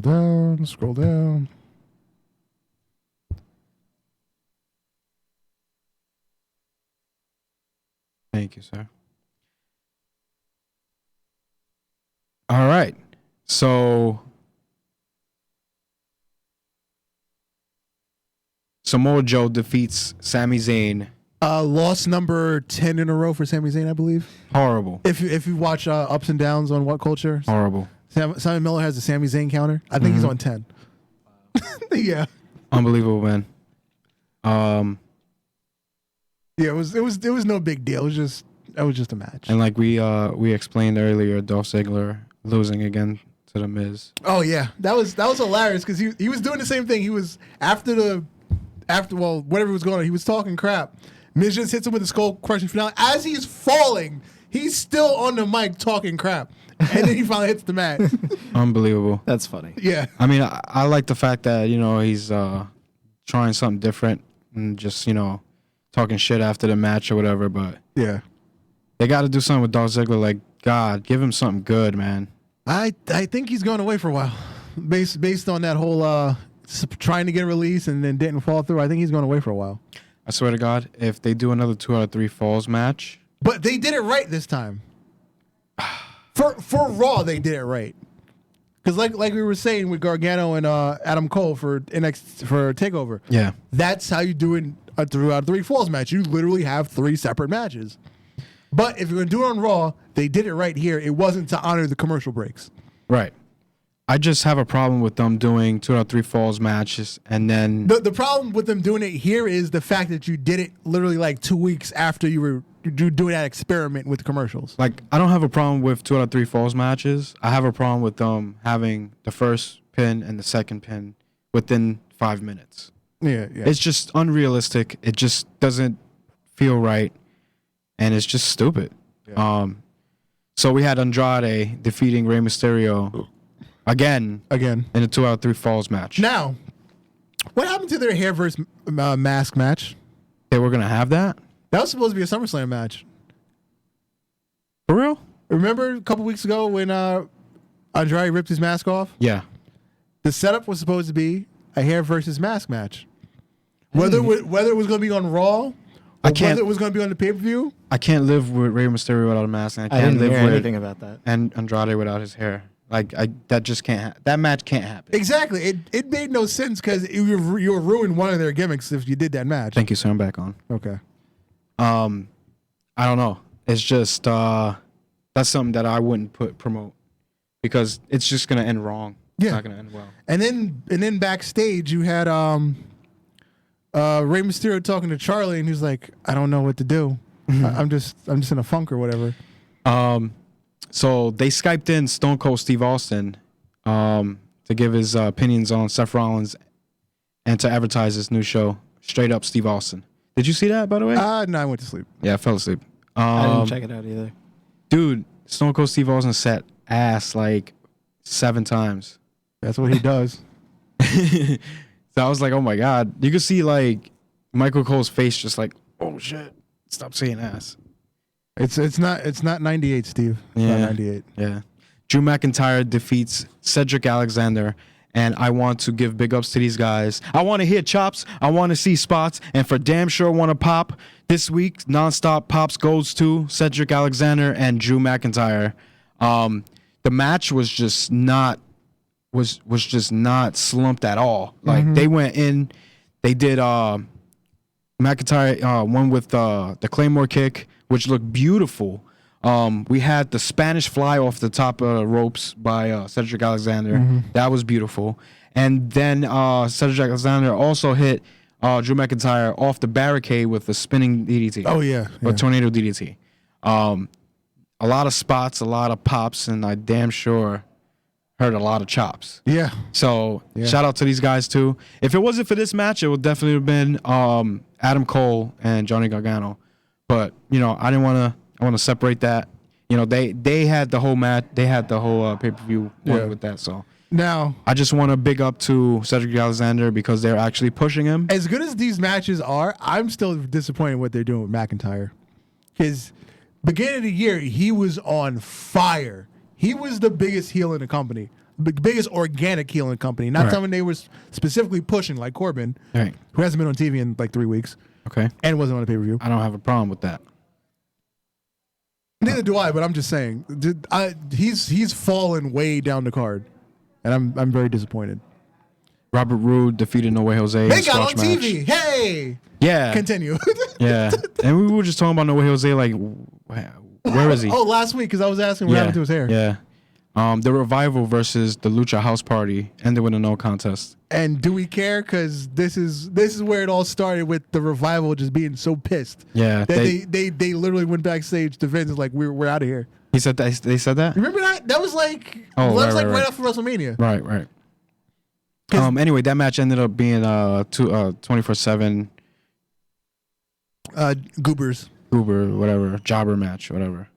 down. Thank you, sir. All right. So Samoa Joe defeats Sami Zayn. Loss number 10 in a row for Sami Zayn, I believe. Horrible. If you watch Ups and Downs on What Culture, Horrible. Simon Miller has the Sami Zayn counter. I think he's on 10. Yeah. Unbelievable, man. Yeah, it was no big deal. It was just a match. And like we explained earlier, Dolph Ziggler losing again to the Miz. Oh yeah, that was hilarious because he was doing the same thing. He was after whatever was going on, he was talking crap. Miz just hits him with the skull crushing finale. As he's falling, he's still on the mic talking crap. And then he finally hits the mat. Unbelievable. That's funny. Yeah. I mean, I like the fact that, he's trying something different and just, talking shit after the match or whatever. But yeah, they got to do something with Dolph Ziggler. Like, God, give him something good, man. I think he's going away for a while. Based on that whole trying to get released and then didn't fall through, I think he's going away for a while. I swear to God, if they do another 2 out of 3 falls match. But they did it right this time. For Raw, they did it right. Because like we were saying with Gargano and Adam Cole for TakeOver. Yeah. That's how you do it a 2 out of 3 falls match. You literally have 3 separate matches. But if you're going to do it on Raw, they did it right here. It wasn't to honor the commercial breaks. Right. I just have a problem with them doing 2 out of 3 falls matches and then the problem with them doing it here is the fact that you did it literally like 2 weeks after you were doing that experiment with commercials. Like, I don't have a problem with 2 out of 3 falls matches. I have a problem with them having the first pin and the second pin within 5 minutes. Yeah. It's just unrealistic. It just doesn't feel right, and it's just stupid. Yeah. So we had Andrade defeating Rey Mysterio again in a 2 out of 3 falls match. Now, what happened to their hair versus mask match? They were gonna have that. That was supposed to be a SummerSlam match. For real? Remember a couple weeks ago when Andrade ripped his mask off? Yeah. The setup was supposed to be a hair versus mask match. Whether it was going to be on Raw, or whether it was going to be on the pay-per-view. I can't live with Rey Mysterio without a mask, and I can't didn't live hear with anything about that. and Andrade without his hair. Like, that just can't that match can't happen. Exactly. It made no sense because you would ruin one of their gimmicks if you did that match. Thank you, sir. I'm back on. Okay. I don't know. It's just that's something that I wouldn't promote because it's just gonna end wrong. Yeah. It's not gonna end well. And then backstage you had Rey Mysterio talking to Charlie and he's like, I don't know what to do. I'm just in a funk or whatever. So they Skyped in Stone Cold Steve Austin to give his opinions on Seth Rollins and to advertise his new show, Straight Up Steve Austin. Did you see that, by the way? No, I went to sleep. Yeah, I fell asleep. I didn't check it out either. Dude, Stone Cold Steve Austin sat ass like 7 times. That's what he does. So I was like, oh my God. You could see like Michael Cole's face just like, oh shit, stop saying ass. It's not 98, Steve. It's not 98. Yeah. Drew McIntyre defeats Cedric Alexander, and I want to give big ups to these guys. I want to hear chops. I want to see spots, and for damn sure want to pop. This week, nonstop pops goes to Cedric Alexander and Drew McIntyre. The match was just not slumped at all. Like they went in, they did McIntyre won with the Claymore kick, which looked beautiful. We had the Spanish fly off the top of the ropes by Cedric Alexander. That was beautiful. And then Cedric Alexander also hit Drew McIntyre off the barricade with a spinning DDT. Oh, yeah. A tornado DDT. A lot of spots, a lot of pops, and I damn sure heard a lot of chops. Yeah. So shout out to these guys, too. If it wasn't for this match, it would definitely have been Adam Cole and Johnny Gargano. But, I didn't want to separate that. They had the whole match. They had the whole pay-per-view with that. So now I just want to big up to Cedric Alexander because they're actually pushing him. As good as these matches are, I'm still disappointed in what they're doing with McIntyre. Because beginning of the year, he was on fire. He was the biggest heel in the company, the biggest organic heel in the company. Not someone they were specifically pushing like Corbin, who hasn't been on TV in like 3 weeks. Okay. And wasn't on a pay-per-view. I don't have a problem with that. Neither do I, but I'm just saying, he's fallen way down the card, and I'm very disappointed. Robert Roode defeated No Way Jose. They got on TV. Hey. Yeah. Continue. Yeah. And we were just talking about No Way Jose. Like, where is he? Oh, last week because I was asking what happened to his hair. Yeah. The Revival versus the Lucha House Party ended with a no contest. And do we care? Because this is where it all started with the Revival just being so pissed. Yeah. That they literally went backstage to Vince and like we're out of here. He said that. They said that. Remember that? That was like right after WrestleMania. Right. Anyway, that match ended up being 24/7 Goobers. Goober, whatever, jobber match, whatever.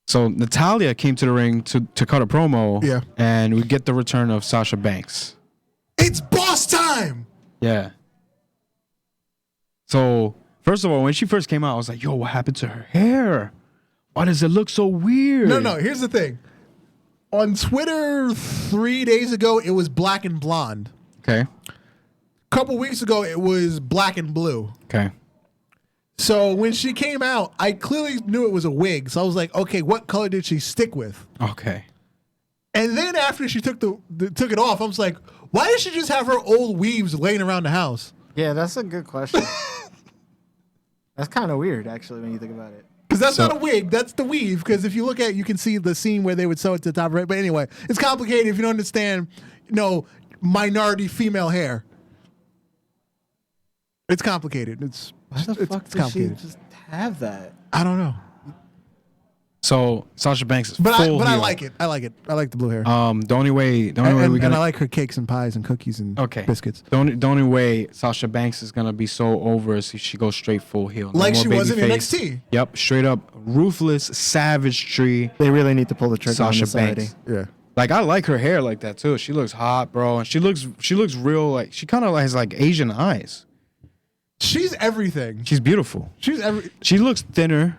So Natalia came to the ring to cut a promo. Yeah. And we get the return of Sasha Banks. It's boss time. Yeah. So first of all, when she first came out, I was like, "Yo, what happened to her hair? Why does it look so weird?" No. Here's the thing. On Twitter 3 days ago, it was black and blonde. Okay. Couple weeks ago, it was black and blue. Okay. So when she came out, I clearly knew it was a wig. So I was like, okay, what color did she stick with? Okay. And then after she took it off, I was like, why did she just have her old weaves laying around the house? Yeah, that's a good question. That's kind of weird, actually, when you think about it. Because that's not a wig, that's the weave. Because if you look at it, you can see the scene where they would sew it to the top right. But anyway, it's complicated if you don't understand, minority female hair. It's complicated. Why the fuck does she just have that? I don't know. So Sasha Banks is But full I heel. like it. I like it. I like the blue hair. The only way we and gonna I like her cakes and pies and cookies and biscuits. The only way Sasha Banks is gonna be so over is if she goes straight full heel. Like more she was in babyface. NXT. Yep, straight up ruthless savagery. They really need to pull the trigger on Sasha this already. Banks. Yeah. Like I like her hair like that too. She looks hot, bro, and she looks real. Like she kind of has like Asian eyes. She's everything. She's beautiful. She looks thinner.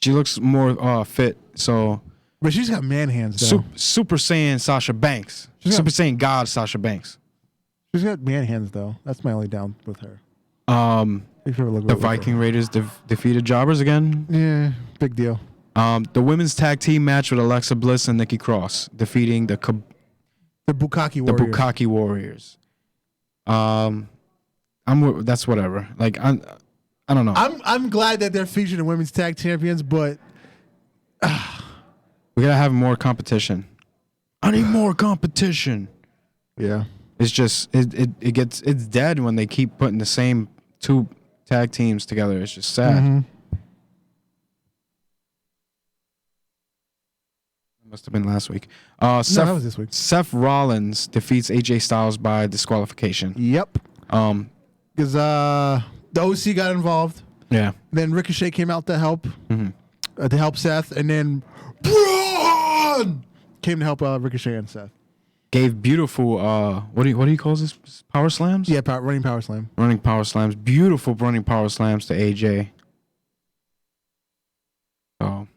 She looks more fit. So, but she's got man hands though. Super Saiyan Sasha Banks. Super Saiyan God Sasha Banks. She's got man hands though. That's my only down with her. If you ever look the Viking Raiders defeated Jobbers again. Yeah, big deal. The women's tag team match with Alexa Bliss and Nikki Cross defeating the Bukkake Warriors. The Bukkake Warriors. That's whatever. Like I don't know. I'm glad that they're featured in women's tag champions, but we gotta have more competition. I need more competition. Yeah. It's just it's dead when they keep putting the same two tag teams together. It's just sad. Mm-hmm. Must have been last week. No, that was this week. Seth Rollins defeats AJ Styles by disqualification. Yep. Because the OC got involved. Yeah. Then Ricochet came out to help. Mm-hmm. To help Seth, and then Braun came to help Ricochet and Seth. Gave beautiful what do you call this? Power slams? Yeah, running power slam. Running power slams. Beautiful running power slams to AJ. So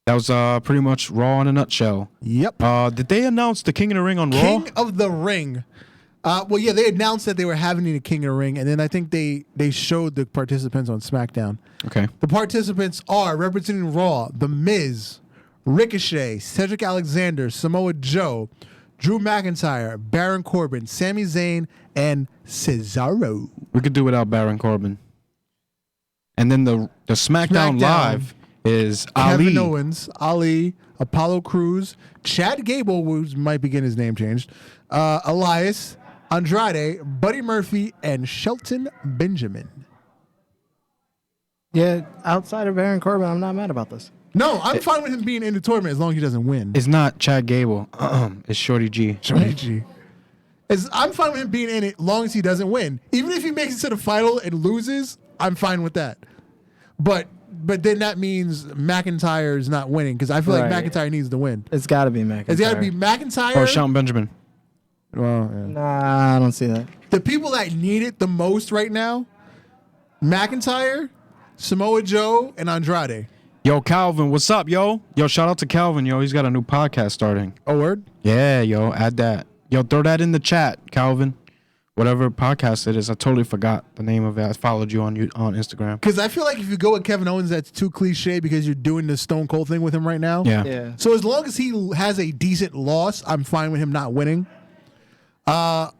that was pretty much Raw in a nutshell. Yep. Did they announce the King of the Ring on Raw? King of the Ring. Well, yeah, they announced that they were having a King of the Ring, and then I think they showed the participants on SmackDown. Okay. The participants are representing Raw: The Miz, Ricochet, Cedric Alexander, Samoa Joe, Drew McIntyre, Baron Corbin, Sami Zayn, and Cesaro. We could do without Baron Corbin. And then the SmackDown Live is Kevin Ali. Owens, Ali, Apollo Crews, Chad Gable, who might be getting his name changed, Elias, Andrade, Buddy Murphy, and Shelton Benjamin. Yeah, outside of Baron Corbin, I'm not mad about this. No, I'm fine with him being in the tournament as long as he doesn't win. It's not Chad Gable. It's Shorty G. Shorty G. I'm fine with him being in it as long as he doesn't win. Even if he makes it to the final and loses, I'm fine with that. But then that means McIntyre's not winning because I feel like McIntyre needs to win. It's got to be McIntyre. It's got to be McIntyre Or Shelton Benjamin. Well, yeah. Nah, I don't see that. The people that need it the most right now, McIntyre, Samoa Joe, and Andrade. Yo, Calvin, what's up, yo? Yo, shout out to Calvin, yo. He's got a new podcast starting. Oh, word? Yeah, yo, add that. Yo, throw that in the chat, Calvin. Whatever podcast it is. I totally forgot the name of it. I followed you on Instagram. Because I feel like if you go with Kevin Owens, that's too cliche because you're doing the Stone Cold thing with him right now. Yeah. So as long as he has a decent loss, I'm fine with him not winning. This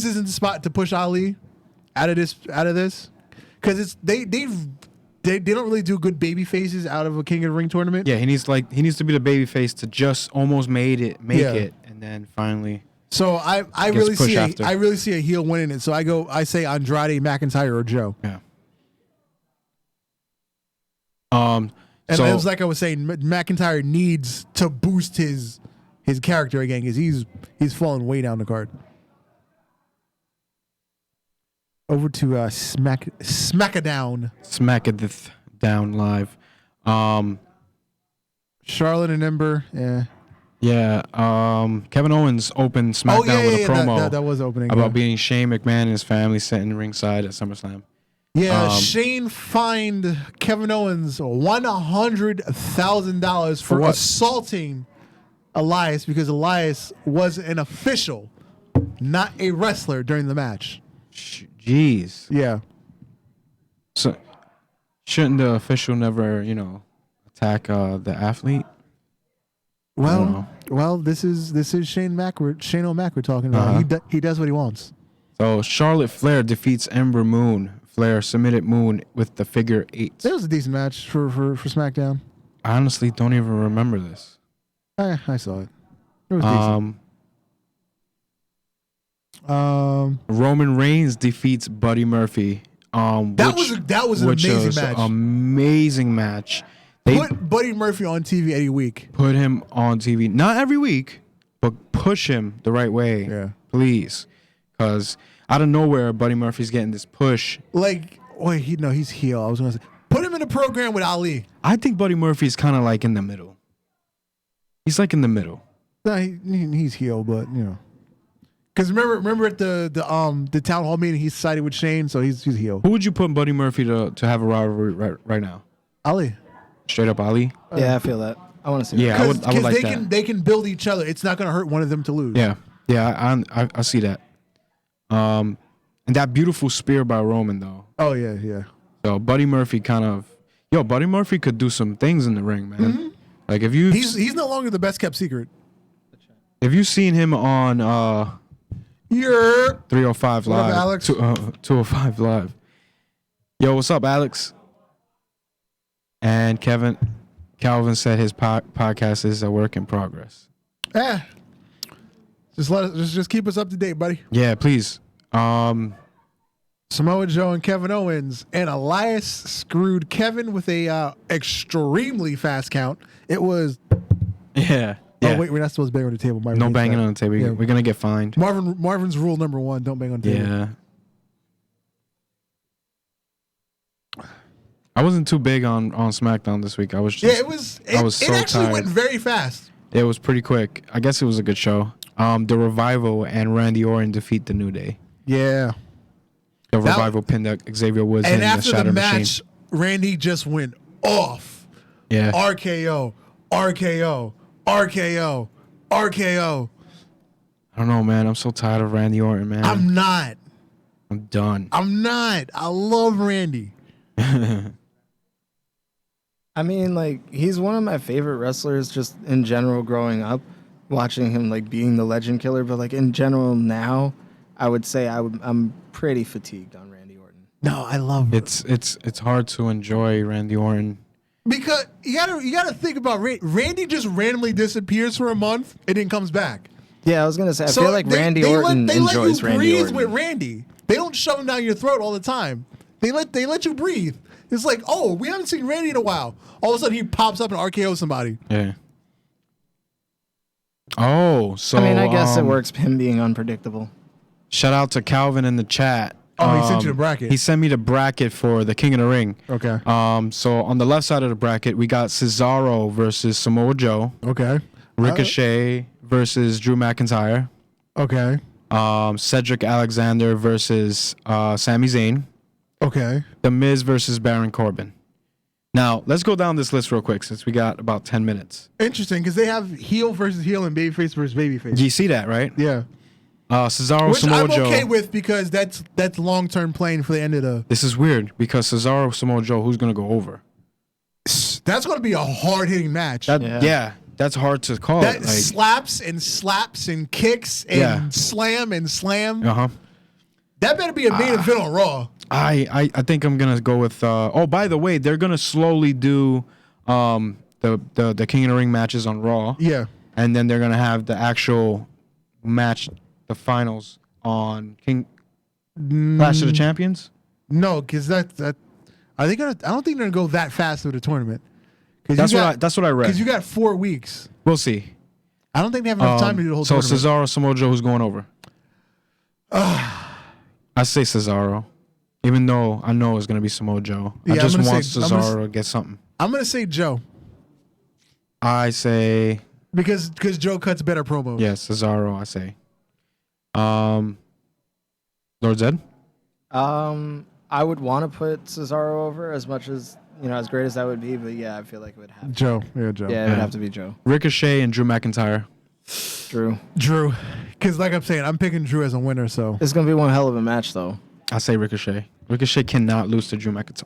isn't the spot to push Ali out of this because it's they don't really do good baby faces out of a King of the Ring tournament. Yeah, he needs to be the baby face to just almost make it, and then finally. So I really see a heel winning it. So I say Andrade, McIntyre, or Joe. Yeah. And it was like I was saying, McIntyre needs to boost his character again because he's falling way down the card. Over to Smackdown. Smackadith down live. Charlotte and Ember. Yeah. Yeah. Kevin Owens opened SmackDown with a promo that was opening about beating Shane McMahon and his family sitting ringside at SummerSlam. Yeah, Shane fined Kevin Owens $100,000 for assaulting Elias because Elias was an official, not a wrestler during the match. Jeez. Yeah. So shouldn't the official never, attack the athlete? Well, this is Shane O'Mac we're talking about. He does what he wants. So Charlotte Flair defeats Ember Moon. Flair submitted Moon with the figure 8. That was a decent match for SmackDown. I honestly don't even remember this. I saw it. It was decent. Roman Reigns defeats Buddy Murphy. That was an amazing match. Amazing match. They put Buddy Murphy on TV every week. Put him on TV, not every week, but push him the right way. Yeah, please, because out of nowhere, Buddy Murphy's getting this push. He's heel. I was gonna say, put him in a program with Ali. I think Buddy Murphy's kind of like in the middle. He's like in the middle. No, he's heel, but because remember at the town hall meeting, he sided with Shane, so he's heel. Who would you put Buddy Murphy to have a rivalry right now? Ali. Straight up Ali. Yeah, I feel that. I want to see. Yeah, that. I would like that. They can build each other. It's not going to hurt one of them to lose. Yeah, I see that. And that beautiful spear by Roman though. Oh yeah. So Buddy Murphy Buddy Murphy could do some things in the ring, man. Mm-hmm. Like if you, he's no longer the best kept secret. If you've seen him on 305 Live, Live, Alex? 205 Live. Yo, what's up, Alex? And Calvin said his podcast is a work in progress. Just keep us up to date, buddy. Yeah, please. Samoa Joe and Kevin Owens, and Elias screwed Kevin with a extremely fast count. It was. Yeah. Oh wait, we're not supposed to bang on the table. No banging on the table. Yeah. We're gonna get fined. Marvin's rule number 1: don't bang on the table. Yeah. I wasn't too big on SmackDown this week. I was just. Yeah, it was. It actually went very fast. It was pretty quick. I guess it was a good show. The Revival and Randy Orton defeat the New Day. Yeah. The Revival pinned Xavier Woods in the Shatter Machine. And after the match, Randy just went off. Yeah. RKO. I don't know, man. I'm so tired of Randy Orton, man. I'm not. I'm done. I'm not. I love Randy. I mean, he's one of my favorite wrestlers just in general growing up, watching him, being the legend killer. But, in general now, I would say I'm pretty fatigued on Randy Orton. No, I love it. It's hard to enjoy Randy Orton. Because you gotta think about Randy just randomly disappears for a month and then comes back. Yeah, I was gonna say I feel like Randy Orton enjoys Randy Orton. With Randy. They don't shove him down your throat all the time. They let you breathe. It's like, oh, we haven't seen Randy in a while. All of a sudden he pops up and RKOs somebody. Yeah. Oh, so I guess it works him being unpredictable. Shout out to Calvin in the chat. Oh, he sent you the bracket. He sent me the bracket for the King of the Ring. Okay. So on the left side of the bracket, we got Cesaro versus Samoa Joe. Okay. Ricochet versus Drew McIntyre. Okay. Cedric Alexander versus Sami Zayn. Okay. The Miz versus Baron Corbin. Now, let's go down this list real quick since we got about 10 minutes. Interesting, because they have heel versus heel and babyface versus babyface. Do you see that, right? Yeah. Cesaro, which Samoa I'm Joe. okay with because that's long-term playing for the end of the... This is weird because Cesaro, Samoa Joe, who's going to go over? That's going to be a hard-hitting match. Yeah, that's hard to call. That slaps and kicks and slam and slam. Uh-huh. That better be a main event on Raw. I think I'm going to go with... by the way, they're going to slowly do the King of the Ring matches on Raw. Yeah. And then they're going to have the actual match... the finals on Clash of the Champions? No, because that I don't think they're gonna go that fast with the tournament. That's what I read. Because you got 4 weeks. We'll see. I don't think they have enough time to do the whole so tournament. Cesaro, Samoa Joe, who's going over? I say Cesaro, even though I know it's gonna be Samoa Joe. I just want Cesaro to get something. I'm gonna say Joe. I say because Joe cuts better promos. Yeah, Cesaro. I say. Lord Zed. I would want to put Cesaro over as much as as great as that would be, but yeah, I feel like it would have Joe. Yeah, Joe. Yeah, it would have to be Joe. Ricochet and Drew McIntyre. Drew. Because like I'm saying, I'm picking Drew as a winner, so. It's going to be one hell of a match, though. I say Ricochet. Ricochet cannot lose to Drew McIntyre.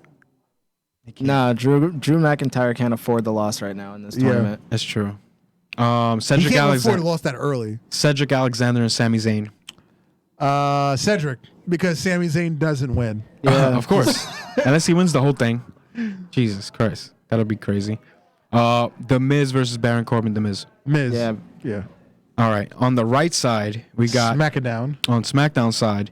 Nah, Drew McIntyre can't afford the loss right now in this tournament. That's true. He Cedric can't afford the loss that early. Cedric Alexander and Sami Zayn. Cedric, because Sami Zayn doesn't win. Yeah, of course. Unless he wins the whole thing. Jesus Christ. That'll be crazy. The Miz versus Baron Corbin, The Miz. Miz. Yeah. All right. On the right side, we got... SmackDown. On SmackDown side,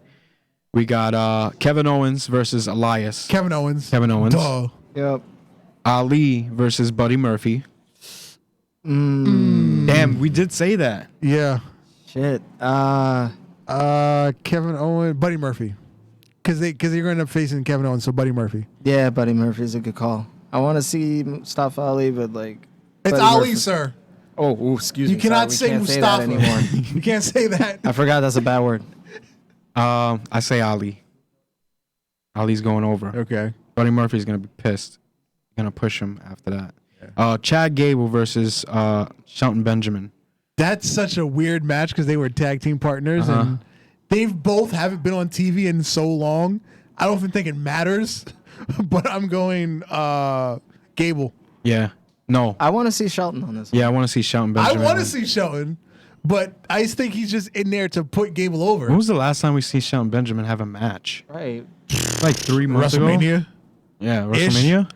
we got Kevin Owens versus Elias. Kevin Owens. Duh. Yep. Ali versus Buddy Murphy. Damn, we did say that. Yeah. Shit. Kevin Owens, Buddy Murphy. Because you're going to end up facing Kevin Owens, so Buddy Murphy. Yeah, Buddy Murphy's a good call. I want to see Mustafa Ali, but like... It's Buddy Ali, Murphy. Sir. Oh, excuse me. You cannot say Mustafa anymore. You can't say that. I forgot that's a bad word. I say Ali. Ali's going over. Okay. Buddy Murphy's going to be pissed. Going to push him after that. Yeah. Chad Gable versus Shelton Benjamin. That's such a weird match because they were tag team partners and they've both haven't been on TV in so long. I don't even think it matters, but I'm going Gable. Yeah. No. I want to see Shelton on this one. Yeah, I want to see Shelton Benjamin. I want to see Shelton, but I just think he's just in there to put Gable over. When was the last time we see Shelton Benjamin have a match? Right. Like 3 months ago? WrestleMania? Yeah, WrestleMania?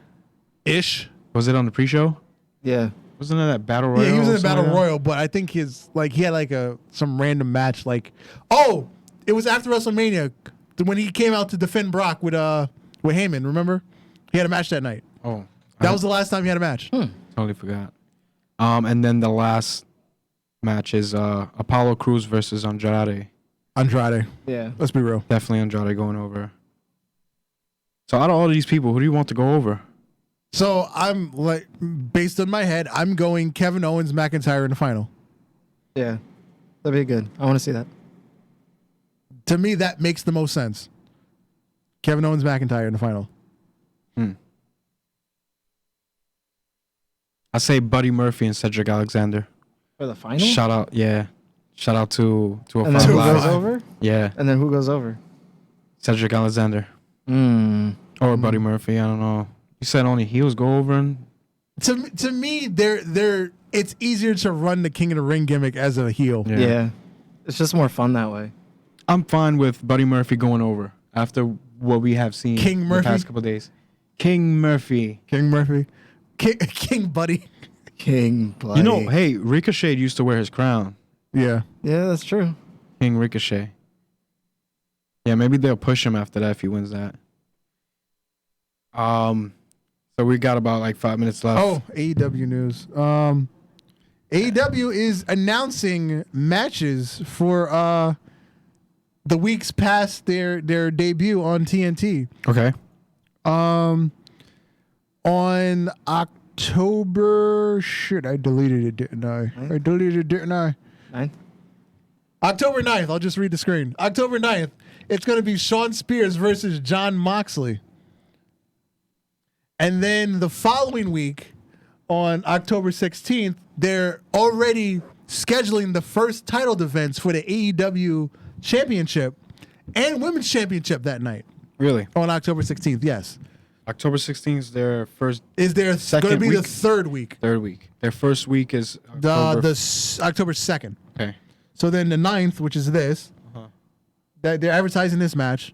Ish. Was it on the pre-show? Yeah. Wasn't it that Battle Royal? Yeah, he was in the Battle Royal, but I think he had like some random match. Like, it was after WrestleMania when he came out to defend Brock with Heyman. Remember, he had a match that night. Oh, that was the last time he had a match. Totally forgot. And then the last match is Apollo Crews versus Andrade. Yeah. Let's be real. Definitely Andrade going over. So out of all these people, who do you want to go over? So I'm like, based on my head, I'm going Kevin Owens, McIntyre in the final. Yeah. That'd be good. I want to see that. To me, that makes the most sense. Kevin Owens, McIntyre in the final. I say Buddy Murphy and Cedric Alexander. For the final? Shout out to a And then who goes over? Yeah. And then who goes over? Cedric Alexander. Or Buddy Murphy. I don't know. You said only heels go over. And to me, it's easier to run the King of the Ring gimmick as a heel. Yeah. It's just more fun that way. I'm fine with Buddy Murphy going over after what we have seen King Murphy? the past couple of days. King Murphy. King Buddy. King Buddy. You know, hey, Ricochet used to wear his crown. Yeah. Yeah, that's true. King Ricochet. Yeah, maybe they'll push him after that if he wins that. So we got about like 5 minutes left. Oh, AEW news. AEW is announcing matches for the weeks past their debut on TNT. Okay. On October, I deleted it, didn't I? I deleted it, didn't I? 9th? October 9th. I'll just read the screen. October 9th. It's going to be Shawn Spears versus John Moxley. And then the following week, on October 16th, they're already scheduling the first title defense for the AEW Championship and Women's Championship that night. Really? On October 16th, yes. October 16th is their first. Is there going to be the third week? Third week. Their first week is October 2nd. Okay. So then the 9th, which is this, they're advertising this match.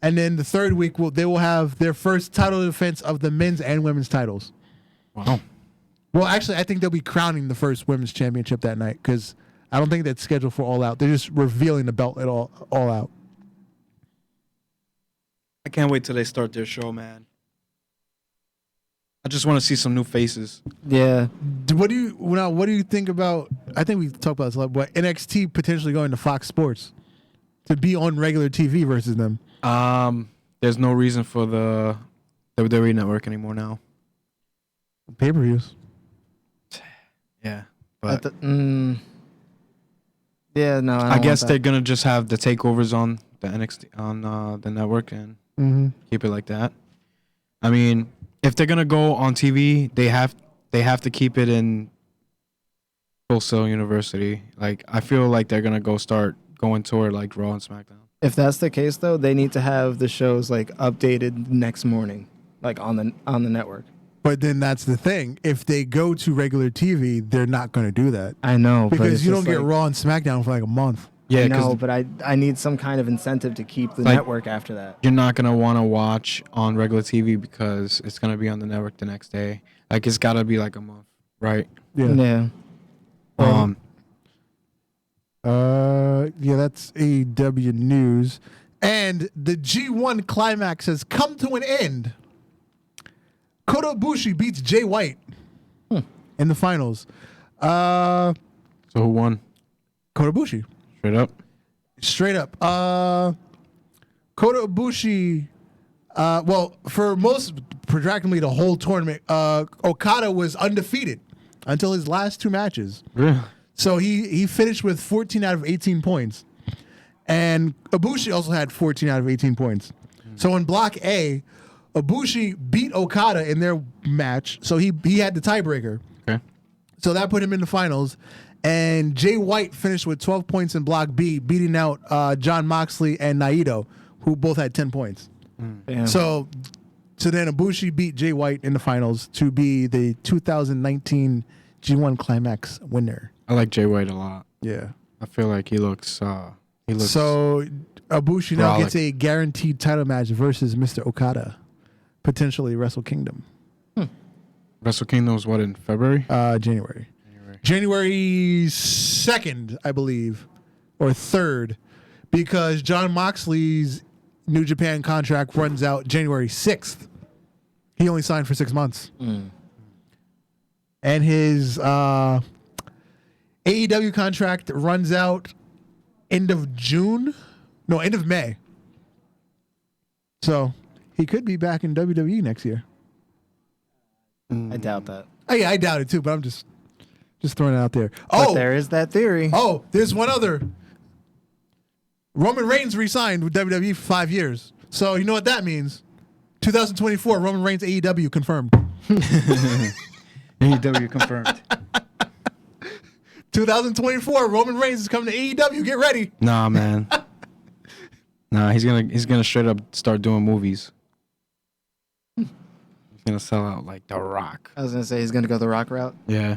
And then the third week, they will have their first title defense of the men's and women's titles. Wow. Well, actually, I think they'll be crowning the first women's championship that night because I don't think that's scheduled for All Out. They're just revealing the belt at All Out. I can't wait till they start their show, man. I just want to see some new faces. Yeah. What do you think about? I think we talked about this a lot. But NXT potentially going to Fox Sports to be on regular TV versus them. There's no reason for the WWE network anymore now. Pay-per-views. Yeah, but yeah, no. I guess they're gonna just have the takeovers on the NXT on the network and keep it like that. I mean, if they're gonna go on TV, they have to keep it in Full Sail University. Like, I feel like they're gonna start going toward like Raw and SmackDown. If that's the case, though, they need to have the shows like updated next morning, like on the network. But then that's the thing. If they go to regular TV, they're not going to do that. I know, because you don't get Raw and SmackDown for like a month. Yeah, no, but I need some kind of incentive to keep the network after that. You're not gonna want to watch on regular TV because it's gonna be on the network the next day. Like, it's gotta be like a month, right? Yeah. Yeah, that's AEW news. And the G1 Climax has come to an end. Kota Ibushi beats Jay White in the finals. So who won? Kota Ibushi. Straight up. Kota Ibushi, for practically the whole tournament, Okada was undefeated until his last two matches. Really? So he finished with 14 out of 18 points. And Ibushi also had 14 out of 18 points. So in Block A, Ibushi beat Okada in their match. So he had the tiebreaker. Okay. So that put him in the finals. And Jay White finished with 12 points in Block B, beating out Jon Moxley and Naito, who both had 10 points. So then Ibushi beat Jay White in the finals to be the 2019 G1 Climax winner. I like Jay White a lot. Yeah. I feel like he looks. So Ibushi now gets a guaranteed title match versus Mr. Okada, potentially Wrestle Kingdom. Wrestle Kingdom was what, in February? January 2nd, I believe, or 3rd, because Jon Moxley's New Japan contract runs out January 6th. He only signed for 6 months. And his AEW contract runs out end of May. So he could be back in WWE next year. I doubt that. Oh, yeah, I doubt it too, but I'm just throwing it out there. But there is that theory. Oh, there's one other. Roman Reigns re-signed with WWE for 5 years. So you know what that means. 2024, Roman Reigns AEW confirmed. AEW confirmed. 2024, Roman Reigns is coming to AEW. Get ready. Nah, man. Nah, he's gonna straight up start doing movies. He's gonna sell out like The Rock. I was gonna say he's gonna go the Rock route. Yeah.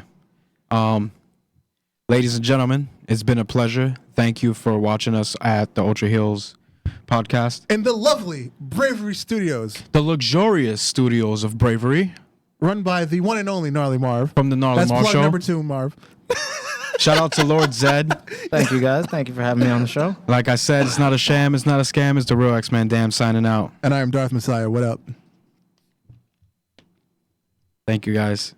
Ladies and gentlemen, it's been a pleasure. Thank you for watching us at the Ultra Heelz podcast. In the lovely Bravery Studios. The luxurious studios of Bravery. Run by the one and only Gnarly Marv. From the Gnarly That's Marv plug Show. number 2, Marv. Shout out to Lord Zed. Thank you, guys. Thank you for having me on the show. Like I said, it's not a sham, it's not a scam, it's the real X-Man Damn signing out. And I am Darth Messiah. What up? Thank you, guys.